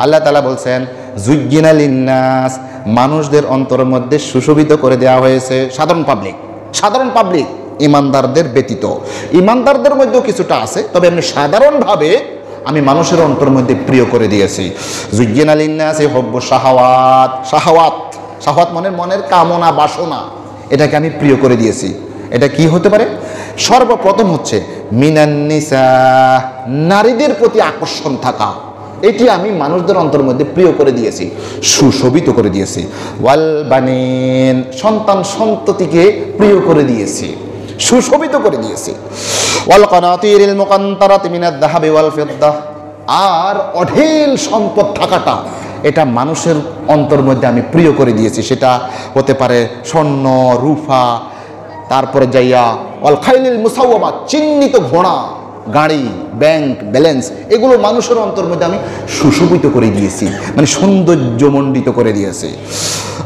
আল্লাহ তাআলা বলছেন যুজ্জিনা লিন্নাস, মানুষদের অন্তরের মধ্যে সুশোভিত করে দেওয়া হয়েছে। সাধারণ পাবলিক ঈমানদারদের ব্যতীত, ঈমানদারদের মধ্যেও কিছুটা আছে, তবে এমনি সাধারণভাবে আমি মানুষের অন্তরের মধ্যে প্রিয় করে দিয়েছি। যুজ্জিনা লিন্নাসি হুব্বু শাহাওয়াত, শাহাওয়াত মানে মনের কামনা, বাসনা, এটাকে আমি প্রিয় করে দিয়েছি। এটা কি হতে পারে? সর্বপ্রথম হচ্ছে মিনান নিসা, নারীদের প্রতি আকর্ষণ থাকা, এটি আমি মানুষদের অন্তরের মধ্যে প্রিয় করে দিয়েছি, সুশোভিত করে দিয়েছি। ওয়াল বানিন, সন্তান সন্ততিকে প্রিয় করে দিয়েছি, সুশোভিত করে দিয়েছি। ওয়াল কানাতিরিল মুকান্তারাতি মিনাদ যাহাবি ওয়াল ফিদ্দাহ, আর অঢেল সম্পদ থাকাটা, এটা মানুষের অন্তরের মধ্যে আমি প্রিয় করে দিয়েছি। সেটা হতে পারে স্বর্ণ, রূপা, তারপরে যাইয়া ওয়াল খাইলিল মুসাওয়ামা, চিহ্নিত ঘোড়া, গাড়ি, ব্যাংক ব্যালেন্স, এগুলো মানুষের অন্তর মধ্যে আমি সুশোভিত করে দিয়েছি, মানে সৌন্দর্যমণ্ডিত করে দিয়েছি।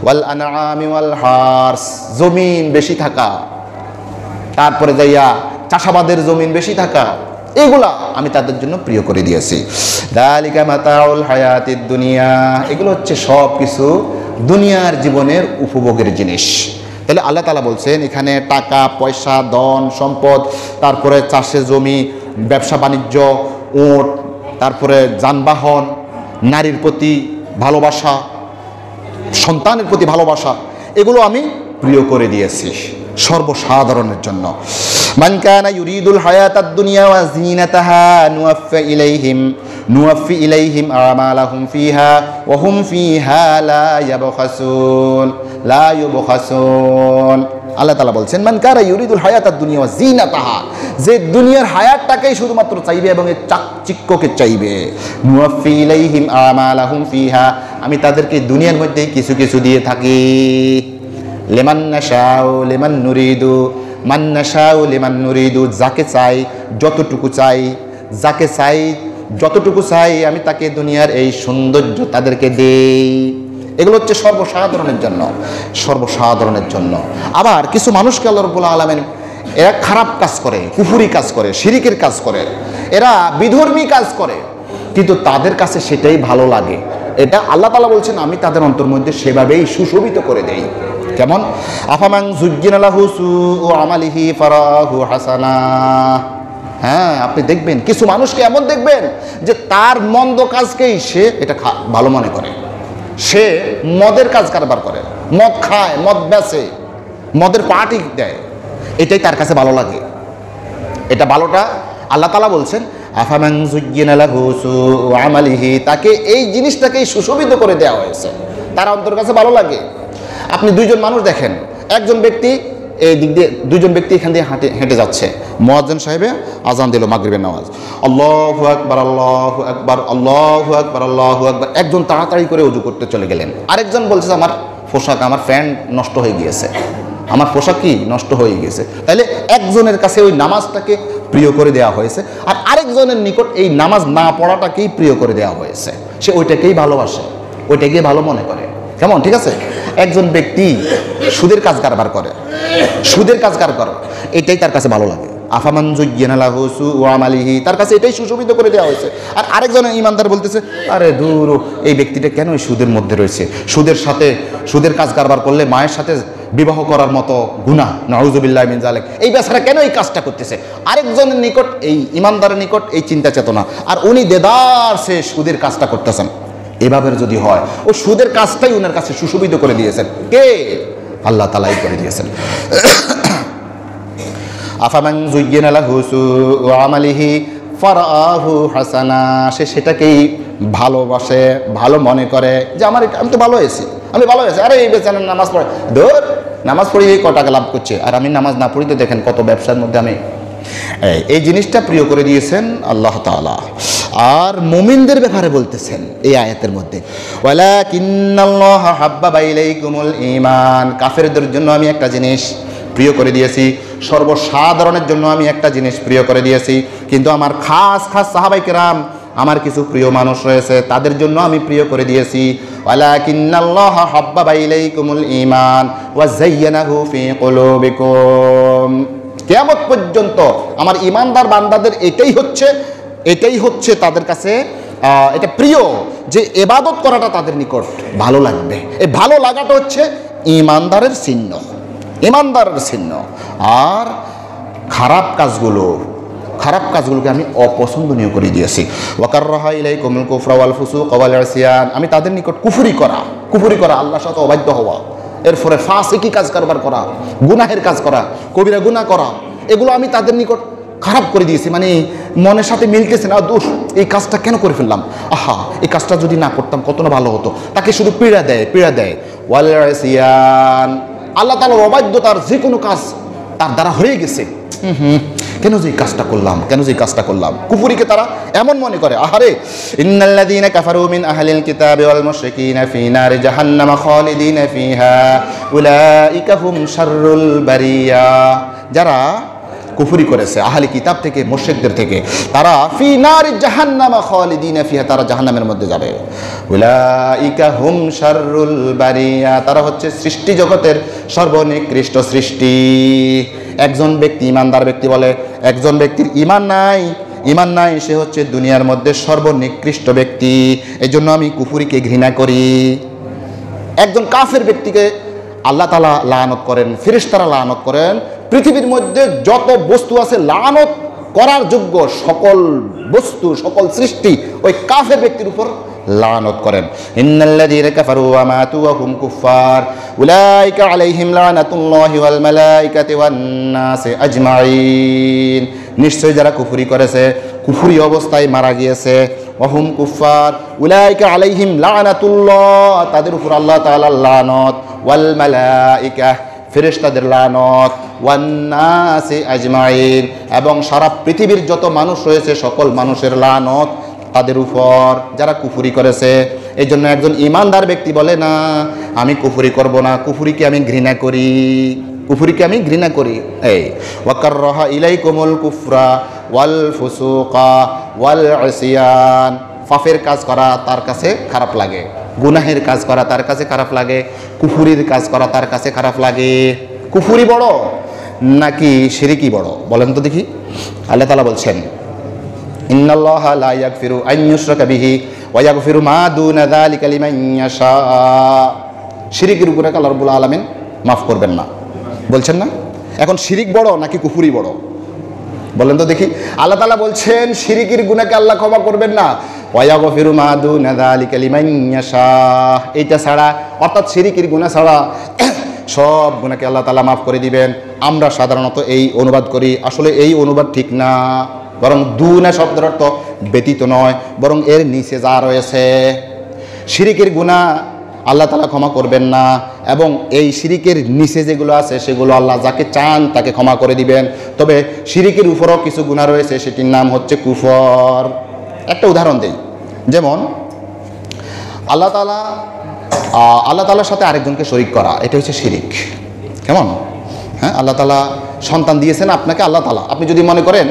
ওয়াল আনআমি ওয়াল হারস, জমিন বেশি থাকা, তারপরে যাইয়া চাষাবাদের জমিন বেশি থাকা, এগুলা আমি তাদের জন্য প্রিয় করে দিয়েছি। যালিকা মাতাউল হায়াতিদ দুনিয়া, এগুলো হচ্ছে সব কিছু দুনিয়ার জীবনের উপভোগের জিনিস। তাহলে আল্লাহ তাআলা বলছেন এখানে টাকা পয়সা, ধন সম্পদ, তারপরে চাষে জমি, ব্যবসা বাণিজ্য, উট, তারপরে যানবাহন, নারীর প্রতি ভালোবাসা, সন্তানের প্রতি ভালোবাসা, এগুলো আমি প্রিয় করে দিয়েছি সর্বসাধারণের জন্য। মান কানা ইউরিদুল হায়াতাদ দুনিয়া ওয়া জিনাতাহা নুওয়াফি ইলাইহিম আমালাহুম ফিহা ওয়া হুম ফিহা লা ইউবখাসুন। আল্লাহ তাআলা বলছেন মান কানা ইউরিদুল হায়াতাদ দুনিয়া ওয়া জিনাতাহা, যে দুনিয়ার হায়াতটাকেই শুধুমাত্র চাইবে এবং এর চাকচিক্যকে চাইবে। নুওয়াফি ইলাইহিম আমালাহুম ফিহা, আমি তাদেরকে দুনিয়ার মধ্যেই কিছু কিছু দিয়ে থাকি। লিমান নাশাউ লিমান নুরিদু, মান নাশাউ লিমান নুরিদু, যাকে চাই যতটুকু চাই, যাকে চাই যতটুকু চাই আমি তাকে দুনিয়ার এই সৌন্দর্য তাদেরকে দেই। এগুলো হচ্ছে সর্বসাধারণের জন্য, সর্বসাধারণের জন্য। আবার কিছু মানুষকে আল্লাহ রাব্বুল আলামিন এরা খারাপ কাজ করে, কুফরি কাজ করে, শিরিকের কাজ করে, এরা বিধর্মী কাজ করে, কিন্তু তাদের কাছে সেটাই ভালো লাগে। এটা আল্লাহ তাআলা বলছেন আমি তাদের অন্তর মধ্যে সেভাবেই সুশোভিত করে দেই। কেমন? আফামান যুজ্জিনা লাহু সুউ আমালিহি ফারাহু হাসানা। হ্যাঁ, আপনি দেখবেন কিছু মানুষকে এমন দেখবেন যে তার মন্দ কাজকেই সে এটা ভালো মনে করে। সে মদের কাজ কারবার করে, মদ খায়, মদ বেচে, মদের পার্টি দেয়, এটাই তার কাছে ভালো লাগে। এটা ভালোটা আল্লাহ তাআলা বলছেন আফামান যুজ্জিনা লাহু সুউ আমালিহি, তাকে এই জিনিসটাকেই সুশোভিত করে দেওয়া হয়েছে, তার অন্তর কাছে ভালো লাগে। আপনি দুইজন মানুষ দেখেন, একজন ব্যক্তি এই দিক দিয়ে, দুইজন ব্যক্তি এখান দিয়ে হেঁটে যাচ্ছে, মুয়াজ্জিন সাহেবে আজান দিল মাগরিবের নামাজ, আল্লাহু আকবার আল্লাহু আকবার আল্লাহু আকবার আল্লাহু আকবার। একজন তাড়াতাড়ি করে ওযু করতে চলে গেলেন, আরেকজন বলছে আমার পোশাক, আমার প্যান্ট নষ্ট হয়ে গিয়েছে, আমার পোশাক কি নষ্ট হয়ে গেছে। তাহলে একজনের কাছে ওই নামাজটাকে প্রিয় করে দেওয়া হয়েছে, আর আরেকজনের নিকট এই নামাজ না পড়াটাকেই প্রিয় করে দেওয়া হয়েছে। সে ওইটাকেই ভালোবাসে, ওইটাকেই ভালো মনে করে। কেমন? ঠিক আছে। একজন ব্যক্তি সুদের কাজ কারবার করে, সুদের কাজ কারবার, এটাই তার কাছে ভালো লাগে। আফামান যুজ্জিনা লাহু সুউ আমালিহি, তার কাছে এটাই সুশোভিত করে দেওয়া হয়েছে। আর আরেকজন ইমানদার বলতেছে আরে দূর, এই ব্যক্তিটা কেন এই সুদের মধ্যে রয়েছে, সুদের সাথে, সুদের কাজ কারবার করলে মায়ের সাথে বিবাহ করার মতো গুনাহ, নাউযুবিল্লাহি মিন যালিক, এই বেচারা কেন এই কাজটা করতেছে। আরেকজনের নিকট, এই ইমানদারের নিকট এই চিন্তা চেতনা, আর উনি দেদার সে সুদের কাজটা করতেছেন। এভাবে যদি হয়, ও সুদের কাজটাই ওনার কাছে সুশোভিত করে দিয়েছেন। কে? আল্লাহ তাআলাই করে দিয়েছেন। আফামান যুজ্জিনা লাহু সুউ আমালিহি ফারাহু হাসানা, সে সেটাকেই ভালোবাসে, ভালো মনে করে যে আমার আমি তো ভালো হয়েছি, আমি ভালো হয়েছি। আরে এই বেচারা নামাজ পড়ে, ধর নামাজ পড়ে এই ক টাকা লাভ করছে, আর আমি নামাজ না পড়ি তো দেখেন কত ব্যবসার মধ্যে আমি। এই জিনিসটা প্রিয় করে দিয়েছেন আল্লাহ তাআলা। আর মুমিনদের ব্যাপারে বলতেছেন এই আয়াতের মধ্যে, ওয়ালাকিন্নাল্লাহা হাব্বাবা ইলাইকুমুল ঈমান, কাফেরদের জন্য আমি একটা জিনিস প্রিয় করে দিয়েছি, সর্বসাধারণের জন্য আমি একটা জিনিস প্রিয় করে দিয়েছি, কিন্তু আমার খাস খাস সাহাবায়ে কেরাম, আমার কিছু প্রিয় মানুষ রয়েছে, তাদের জন্য আমি প্রিয় করে দিয়েছি। ওয়ালাকিন্নাল্লাহা হাব্বাবা ইলাইকুমুল ঈমান ওয়া যায়্যানাহু ফি কুলুবিকুম। কিয়ামত পর্যন্ত আমার ঈমানদার বান্দাদের এটাই হচ্ছে তাদের কাছে এটা প্রিয়, যে ইবাদত করাটা তাদের নিকট ভালো লাগবে। এই ভালো লাগাটা হচ্ছে ঈমানদারের চিহ্ন, ঈমানদারের চিহ্ন। আর খারাপ কাজগুলোকে আমি অপছন্দনীয় করে দিয়েছি। ওয়াকাররাহা ইলাইকুমুল কুফরা ওয়াল ফুসুক ওয়াল ইসয়ান, আমি তাদের নিকট কুফরি করা, আল্লাহর সাথে অবাধ্য হওয়া, এরপরে ফাসিকি কাজ কারবার করা, গুনাহের কাজ করা, কবিরা গুনাহ করা, এগুলো আমি তাদের নিকট খারাপ করে দিয়েছি। মানে মনের সাথে মিলতেছে না, দোষ, এই কাজটা কেন করে ফেললাম, আহা এই কাজটা যদি না করতাম কত না ভালো হতো। তাকে শুধু পীড়া দেয়। ওয়াল ইসয়ান, আল্লাহ তাআলার অবাধ্যতার যে কোনো কাজ তার দ্বারা হয়ে গেছে, কেন যে কাজটা করলাম, কুফরিকে তারা এমন মনে করে। আহারে, ইন্নাল্লাযীনা কাফারু মিন আহলিল কিতাবি ওয়াল মুশরিকিনা ফি নারি জাহান্নাম খালিদিনা ফিহা উলাইকা হুম শাররুল বারিয়া, যারা কুফরি করেছে আহলি কিতাব থেকে, মুশরিকদের থেকে, তারা ফি নারি জাহান্নাম খালিদিনা ফিহা, তারা জাহান্নামের মধ্যে যাবে। উলাইকা হুম শাররুল বারিয়া, তারা হচ্ছে সৃষ্টি জগতের সর্বনিকৃষ্ট সৃষ্টি। একজন ব্যক্তি, ইমানদার ব্যক্তি বলে একজন ব্যক্তির ঈমান নাই, সে হচ্ছে দুনিয়ার মধ্যে সর্বনিকৃষ্ট ব্যক্তি, এজন্য আমি কুফরিকে ঘৃণা করি। একজন কাফের ব্যক্তিকে আল্লাহ তাআলা লানত করেন, ফেরেশতারা লানত করেন। পৃথিবীর মধ্যে যত বস্তু আছে লানত করার যোগ্য, সকল বস্তু, সকল সৃষ্টি ওই কাফের ব্যক্তির উপর লানত করেন। ইন্নাল্লাযীনা কাফারু ওয়া মাতু ওয়া হুম কুফার উলাইকা আলাইহিম লানাতুল্লাহি ওয়াল মালাইকাতি ওয়ান নাসি আজমাইন, নিশ্চয় যারা কুফরি করেছে, কুফরি অবস্থায় মারা গিয়েছে, ওয়া হুম কুফার উলাইকা আলাইহিম লানাতুল্লাহ, তাদের উপর আল্লাহ তাআলার লানত, ওয়াল মালাইকা, ফেরেশতাদের লানত, ওয়ান নাসি আজমাইন, এবং সারা পৃথিবীর যত মানুষ রয়েছে সকল মানুষের লানত তাদের উপর, যারা কুফরি করেছে। এই জন্য একজন ঈমানদার ব্যক্তি বলে না আমি কুফরি করব না, কুফরিকে আমি ঘৃণা করি। এই ওয়াকাররাহা ইলাইকুমুল কুফরা ওয়াল ফুসুকা ওয়াল ইসয়ান, পাপের কাজ করা তার কাছে খারাপ লাগে, গুনাহের কাজ করা তার কাছে খারাপ লাগে, কুফুরির কাজ করা তার কাছে খারাপ লাগে? কুফুরি বড় নাকি শিরকি বড়? বলেন তো দেখি। আল্লাহ তাআলা বলছেন, ইন্নাল্লাহা লা ইয়াগফিরু আন ইউশরাকা বিহি ওয়া ইয়াগফিরু মা দুনা যালিকা লিমান ইয়াশা। শিরকের গুনাহকে আল্লাহ রাব্বুল আলামিন মাফ করবেন না, বলছেন না? এখন শিরিক বড় নাকি কুফুরি বড়? বলেন তো দেখি। আল্লাহ তাআলা বলছেন শিরকের গুনাহকে আল্লাহ ক্ষমা করবেন না, ওয়া ইয়াগফিরু মা দুনা যালিকা লিমান ইয়াশা। এইটা ছাড়া, অর্থাৎ শিরকের গুনাহ ছাড়া সব গুনাহকে আল্লাহ তাআলা মাফ করে দিবেন। আমরা সাধারণত এই অনুবাদ করি, আসলে এই অনুবাদ ঠিক না। বরং দুনা শব্দের অর্থ ব্যতীত নয়, বরং এর নিচে যা রয়েছে। শিরকের গুনাহ আল্লাহ তাআলা ক্ষমা করবেন না, এবং এই শিরকের নিচে যেগুলো আছে সেগুলো আল্লাহ যাকে চান তাকে ক্ষমা করে দিবেন। তবে শিরকের উপরও কিছু গুনাহ রয়েছে, সেটির নাম হচ্ছে কুফর। একটা উদাহরণ দেই, যেমন আল্লাহ তাআলার সাথে আরেকজনকে শরীক করা, এটা হচ্ছে শিরিক। কেমন? হ্যাঁ, আল্লাহ তাআলা সন্তান দিয়েছেন আপনাকে, আল্লাহ তাআলা, আপনি যদি মনে করেন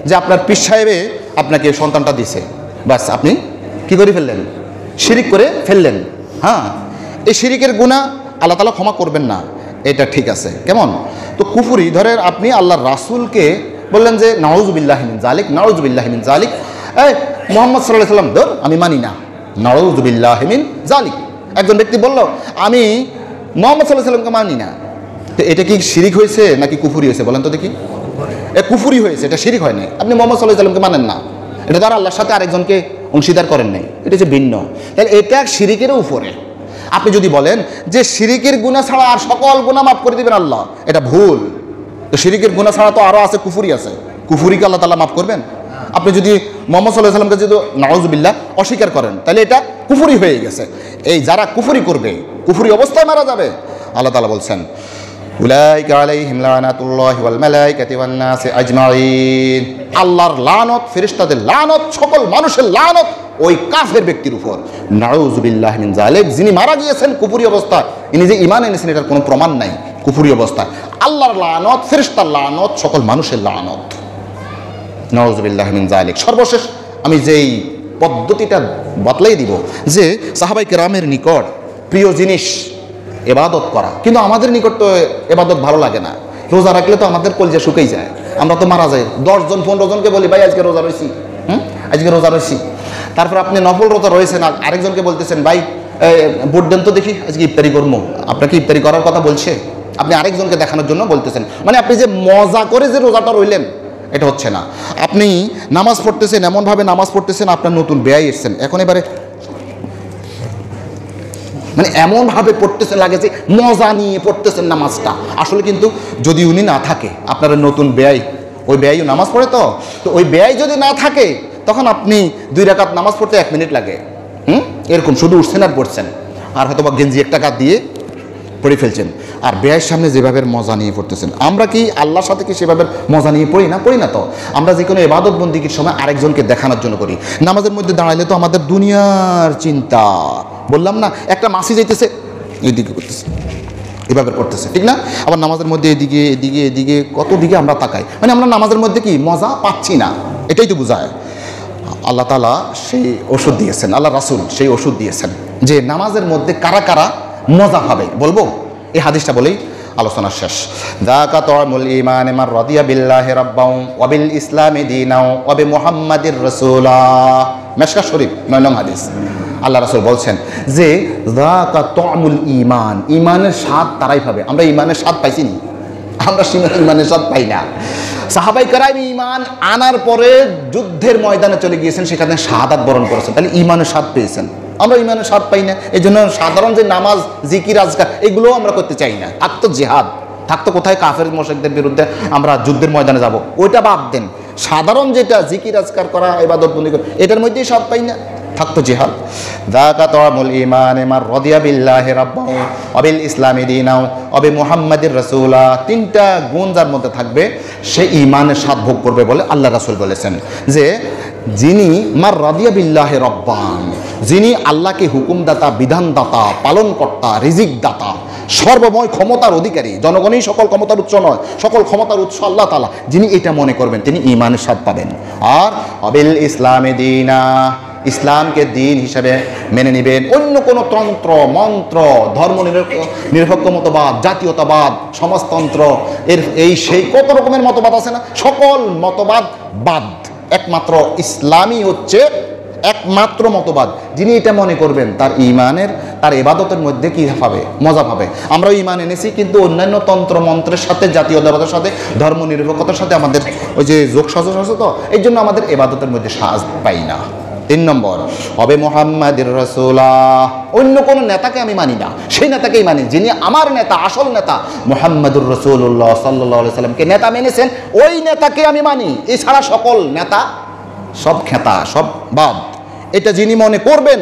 যে আপনার পীর সাহেবে আপনাকে সন্তানটা দিছে, বাস আপনি কি করে ফেললেন? শিরিক করে ফেললেন। হ্যাঁ, এই শিরিকের গুনাহ আল্লাহ তাআলা ক্ষমা করবেন না, এটা ঠিক আছে। কেমন? তো কুফরি, ধরেন আপনি আল্লাহর রাসূলকে বললেন যে নাউযুবিল্লাহি মিন যালিক, নাউযুবিল্লাহি মিন যালিক, এই মুহাম্মদ সাল্লাল্লাহু আলাইহি ওয়াসাল্লাম ধর আমি মানি না, নাউযুবিল্লাহি মিন যালিক। একজন ব্যক্তি বলল আমি মুহাম্মদ সাল্লাল্লাহু আলাইহি ওয়াসাল্লামকে মানি না, তো এটা কি শিরিক হয়েছে নাকি কুফরি হয়েছে? বলেন তো দেখি। এ কুফরি হয়েছে, এটা শিরিক হয় নাই। আপনি মুহাম্মদ সাল্লাল্লাহু আলাইহি ওয়াসাল্লামকে মানেন না, এটা দ্বারা আল্লাহর সাথে আরেকজনকে অংশীদার করেন নাই, এটা হচ্ছে ভিন্ন। তাহলে এটা শিরিকের উপরে। আপনি যদি বলেন যে শিরিকের গুনাহ ছাড়া আর সকল গুনাহ মাফ করে দিবেন আল্লাহ, এটা ভুল। তো শিরিকের গুনাহ ছাড়া তো আরও আছে, কুফরি আছে। কুফরিকে আল্লাহ তাআলা মাফ করবেন? আপনি যদি মুহাম্মদ সাল্লাল্লাহু আলাইহি ওয়াসাল্লামকে যদি নাউযুবিল্লাহ অস্বীকার করেন, তাহলে এটা কুফরি হয়ে গেছে। এই যারা কুফরি করবে, কুফরি অবস্থায় মারা যাবে, আল্লাহ তাআলা বলছেন উলাইকা আলাইহিম লানাতুল্লাহি ওয়াল মালাইকাতি ওয়ান নাসি আজমাইন। আল্লাহর লানত, ফেরেশতাদের লানত, সকল মানুষের লানত ওই কাফের ব্যক্তির উপর। নাউযুবিল্লাহি মিন যালিক, যিনি মারা গিয়েছেন কুফরি অবস্থায়, ইনি যে ঈমান এনেছেন এটার কোনো প্রমাণ নাই, কুফরি অবস্থায়। আল্লাহর লানত, ফেরেশতার লানত, সকল মানুষের লানত। নাউযুবিল্লাহি মিন যালিক। সর্বশেষ আমি যেই পদ্ধতিটা বাতলাই দিব, যে সাহাবায়ে কেরামের নিকট প্রিয় জিনিস ইবাদত করা, কিন্তু আমাদের নিকট তো ইবাদত ভালো লাগে না। রোজা রাখলে তো আমাদের কলজা শুকিয়ে যায়, আমরা তো মারা যাই। 10 জন 15 জনকে বলি ভাই আজকে রোজা রয়েছি, আজকে রোজা রয়েছি। তারপর আপনি নফল রোজা রয়েছেন, আরেকজনকে বলতেছেন ভাই ভোট দেন তো দেখি, আজকে ইফতারি করবো। আপনাকে ইফতারি করার কথা বলছে, আপনি আরেকজনকে দেখানোর জন্য বলতেছেন। মানে আপনি যে মজা করে যে রোজাটা রইলেন, এটা হচ্ছে না। আপনি নামাজ পড়তেছেন, এমনভাবে নামাজ পড়তেছেন আপনার নতুন বেয়াই এসছেন, এখন এবারে মানে এমনভাবে পড়তেছেন লাগে যে মজা নিয়ে পড়তেছেন নামাজটা। আসলে কিন্তু যদি উনি না থাকে, আপনার নতুন বেয়াই, ওই বেয়াইও নামাজ পড়ে, তো ওই বেয়াই যদি না থাকে, তখন আপনি 2 রাকাত নামাজ পড়তে 1 মিনিট লাগে। এরকম শুধু উঠছেন আর পড়ছেন, আর হয়তো বা গেঞ্জি 1 টাকা দিয়ে পড়ে ফেলছেন, আর বেয়াইয়ের সামনে যেভাবে মজা নিয়ে পড়তেছেন। আমরা কি আল্লাহর সাথে কি সেভাবে মজা নিয়ে পড়ি না? পড়ি না। তো আমরা যে কোনো ইবাদত বন্দিগির সময় আরেকজনকে দেখানোর জন্য করি। নামাজের মধ্যে দাঁড়াইলে তো আমাদের দুনিয়ার চিন্তা, বললাম না, একটা মাসি যাইতেছে এইদিকে করতেছে, এভাবে করতেছে, ঠিক না? আবার নামাজের মধ্যে এদিকে এদিকে এদিকে কত দিকে আমরা তাকাই, মানে আমরা নামাজের মধ্যে কি মজা পাচ্ছি না, এটাই তো বোঝায়। আল্লাহ তাআলা সেই ওষুধ দিয়েছেন, আল্লাহ রাসূল সেই ওষুধ দিয়েছেন যে নামাজের মধ্যে কারা কারা মজা হবে। বলবো এই হাদিসটা বলেই আলোচনা শেষ। যাকা তা'মুল ঈমান মান রাদিয়া বিল্লাহি রাব্বাও ওয়া বিল ইসলামি দীনাও ওয়া বি মুহাম্মাদির রাসূলা। মিশকাত শরীফ 9 নং হাদিস। আল্লাহ রাসূল বলছেন যে যাকা তা'মুল ঈমান, ঈমানের স্বাদ তারাই পাবে। আমরা ঈমানের স্বাদ পাইছি নি? আমরা ঈমানের স্বাদ পাই না। সাহাবায়ে কেরাম ঈমান আনার পরে যুদ্ধের ময়দানে চলে গিয়েছেন, সেখানে শাহাদাত বরণ করেছেন, তাহলে ঈমানের স্বাদ পেয়েছেন। আমরা ঈমানের স্বাদ পাই না, এই জন্য সাধারণ যে নামাজ, জিকির, আজকার এগুলোও আমরা করতে চাই না। থাকতো জিহাদ, থাকতো কোথায় কাফের মুশরিকদের বিরুদ্ধে আমরা যুদ্ধের ময়দানে যাব, ওইটা বাদ দেন। সাধারণ যেটা জিকির আজকার করা, ইবাদত বন্দি করা, এটার মধ্যেই স্বাদ পাই না, থাকতো জিহাদ। যাকা তা'মুল ঈমান মান রাদিয়া বিল্লাহি রাব্বাও ওয়া বিল ইসলামি দীনাও ওয়া বি মুহাম্মাদির রাসূলা। 3টা গুণ যার মধ্যে থাকবে সে ঈমানের স্বাদ ভোগ করবে বলে আল্লাহ রাসূল বলেছেন যে যিনি মান রাদিয়া বিল্লাহি রাব্বান, যিনি আল্লাহকে হুকুমদাতা, বিধানদাতা, পালনকর্তা, রিজিক দাতা, সর্বময় ক্ষমতার অধিকারী, জনগণই সকল ক্ষমতার উৎস নয়, সকল ক্ষমতার উৎস আল্লাহ তাআলা, যিনি এটা মনে করবেন তিনি ঈমানের স্বাদ পাবেন। আর ওয়া বিল ইসলামি দীনা, ইসলামকে দিন হিসাবে মেনে নেবেন। অন্য কোনো তন্ত্র মন্ত্র, ধর্ম নিরপেক্ষ মতবাদ, জাতীয়তাবাদ, সমাজতন্ত্র, সেই কত রকমের মতবাদ আছে না, সকল মতবাদ বাদ। একমাত্র ইসলামই হচ্ছে একমাত্র মতবাদ। যিনি এটা মনে করবেন তার ইমানের, তার ইবাদতের মধ্যে কি পাবে? মজা পাবে। আমরাও ইমান এনেছি, কিন্তু অন্যান্য তন্ত্র মন্ত্রের সাথে, জাতীয়তাবাদের সাথে, ধর্ম নিরপেক্ষতার সাথে আমাদের ওই যে যোগ সাজস আছে, তো এই জন্য আমাদের ইবাদতের মধ্যে সাজ পাই না। 3 নম্বর হবে মুহাম্মাদুর রাসূলুল্লাহ। অন্য কোনো নেতাকে আমি মানি না, সেই নেতাকেই মানি যিনি আমার নেতা, আসল নেতা মুহাম্মাদুর রাসূলুল্লাহ সাল্লাল্লাহু আলাইহি সাল্লামকে নেতা মেনেছেন, ওই নেতাকে আমি মানি। এছাড়া সকল নেতা সব খেতা, সব বাদ। এটা যিনি মনে করবেন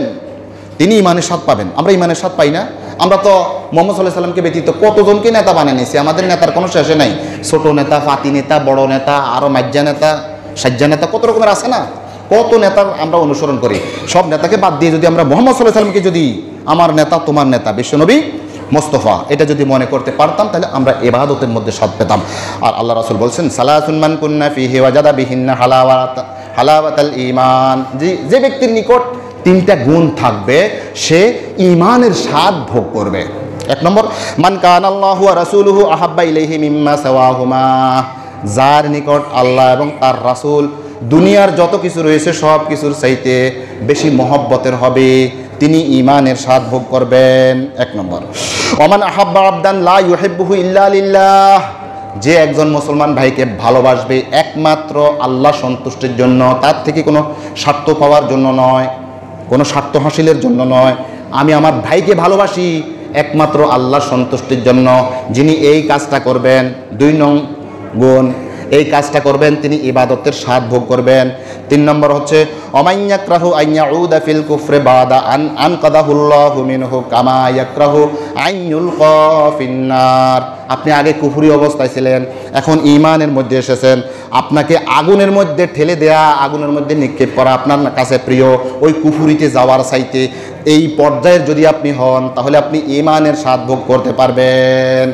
তিনি ইমানের স্বাদ পাবেন। আমরা ইমানের স্বাদ পাই না। আমরা তো মুহাম্মদ সাল্লাল্লাহু আলাইহি সাল্লামকে ব্যতীত কতজনকে নেতা বানিয়ে নিয়েছি। আমাদের নেতার কোনো শেষে নাই। ছোট নেতা, ফাতি নেতা, বড় নেতা, আরও মাজ্জা নেতা, সাজ্জা নেতা, কত রকমের আছে না। কত নেতার আমরা অনুসরণ করি। সব নেতাকে বাদ দিয়ে যদি আমরা মুহাম্মদ সাল্লাল্লাহু আলাইহি সাল্লামকে যদি আমার নেতা, তোমার নেতা, বিশ্বনবী মোস্তফা, এটা যদি মনে করতে পারতাম, তাহলে আমরা ইবাদতের মধ্যে স্বাদ পেতাম। আর আল্লাহ রাসূল বলছেন, সালাসুন মান কুন্না ফিহি ওয়াজাদা বিহিন্না হালাওয়াতাল ঈমান। যে ব্যক্তির নিকট 3টা গুণ থাকবে, সে ঈমানের স্বাদ ভোগ করবে। 1 নম্বর, মান কানা আল্লাহু ওয়া রাসূলুহু আহাব্বা ইলাইহি মিম্মা সাওয়াহুমা। যার নিকট আল্লাহ এবং তার রাসূল দুনিয়ার যত কিছু রয়েছে সব কিছুর চাইতে বেশি মহব্বতের হবে, তিনি ঈমানের স্বাদ ভোগ করবেন। 1 নম্বর, ওমান আহাব্বা আবদান লা ইউহিব্বুহু ইল্লা লিল্লাহ। যে একজন মুসলমান ভাইকে ভালোবাসবে একমাত্র আল্লাহ সন্তুষ্টির জন্য, তার থেকে কোনো স্বার্থ পাওয়ার জন্য নয়, কোনো স্বার্থ হাসিলের জন্য নয়। আমি আমার ভাইকে ভালোবাসি একমাত্র আল্লাহ সন্তুষ্টির জন্য। যিনি এই কাজটা করবেন, 2 নং গুণ, এই কাজটা করবেন, তিনি ইবাদতের স্বাদ ভোগ করবেন। 3 নম্বর হচ্ছে অমাইয়াকরাহু আইয়াউদা ফিল কুফরে বাদা আনকাদাহুল্লাহু মিনহু কামা ইয়াকরাহু আইয়ুলকা ফিন্নার। আপনি আগে কুফরি অবস্থায় ছিলেন, এখন ঈমানের মধ্যে এসেছেন। আপনাকে আগুনের মধ্যে ঠেলে দেয়া, আগুনের মধ্যে নিক্ষেপ করা আপনার কাছে প্রিয়, ওই কুফরিতে যাওয়ার চাইতে। এই পর্যায়ের যদি আপনি হন, তাহলে আপনি ঈমানের স্বাদ ভোগ করতে পারবেন।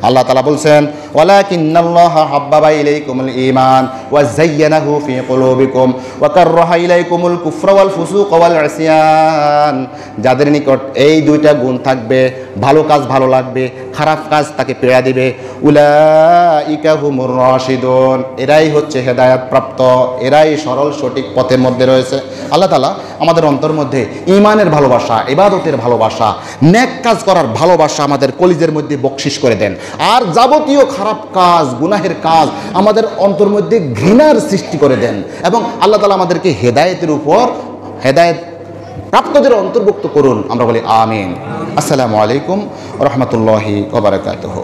আল্লাহ তাআলা বলছেন, ওয়ালাকিন্নাল্লাহা হাব্বাবা ইলাইকুমুল ঈমান ওয়া যায়্যানাহু ফি কুলুবিকুম ওয়া কাররাহা ইলাইকুমুল কুফরা ওয়াল ফুসুক ওয়াল ইসয়ান। যাদের নিকট এই 2টা গুণ থাকবে, ভালো কাজ ভালো লাগবে, খারাপ কাজ তাকে পীড়া দিবে, উলাইকা হুমুর রাশিদুন। এরাই হচ্ছে হেদায়েত প্রাপ্ত, এরাই সরল সঠিক পথের মধ্যে রয়েছে। আল্লাহ তাআলা আমাদের অন্তর মধ্যে ঈমানের ভালোবাসা, ইবাদতের ভালোবাসা, নেক কাজ করার ভালোবাসা আমাদের কলিজের মধ্যে বকশিশ করে দেন। আর যাবতীয় খারাপ কাজ, গুনাহের কাজ আমাদের অন্তর মধ্যে ঘৃণার সৃষ্টি করে দেন। এবং আল্লাহ তাআলা আমাদেরকে হেদায়েতের উপর, হেদায়েত প্রাপ্তদের অন্তর্ভুক্ত করুন। আমরা বলি আমিন। আসসালামু আলাইকুম ওয়া রাহমাতুল্লাহি ওয়া বারাকাতুহু।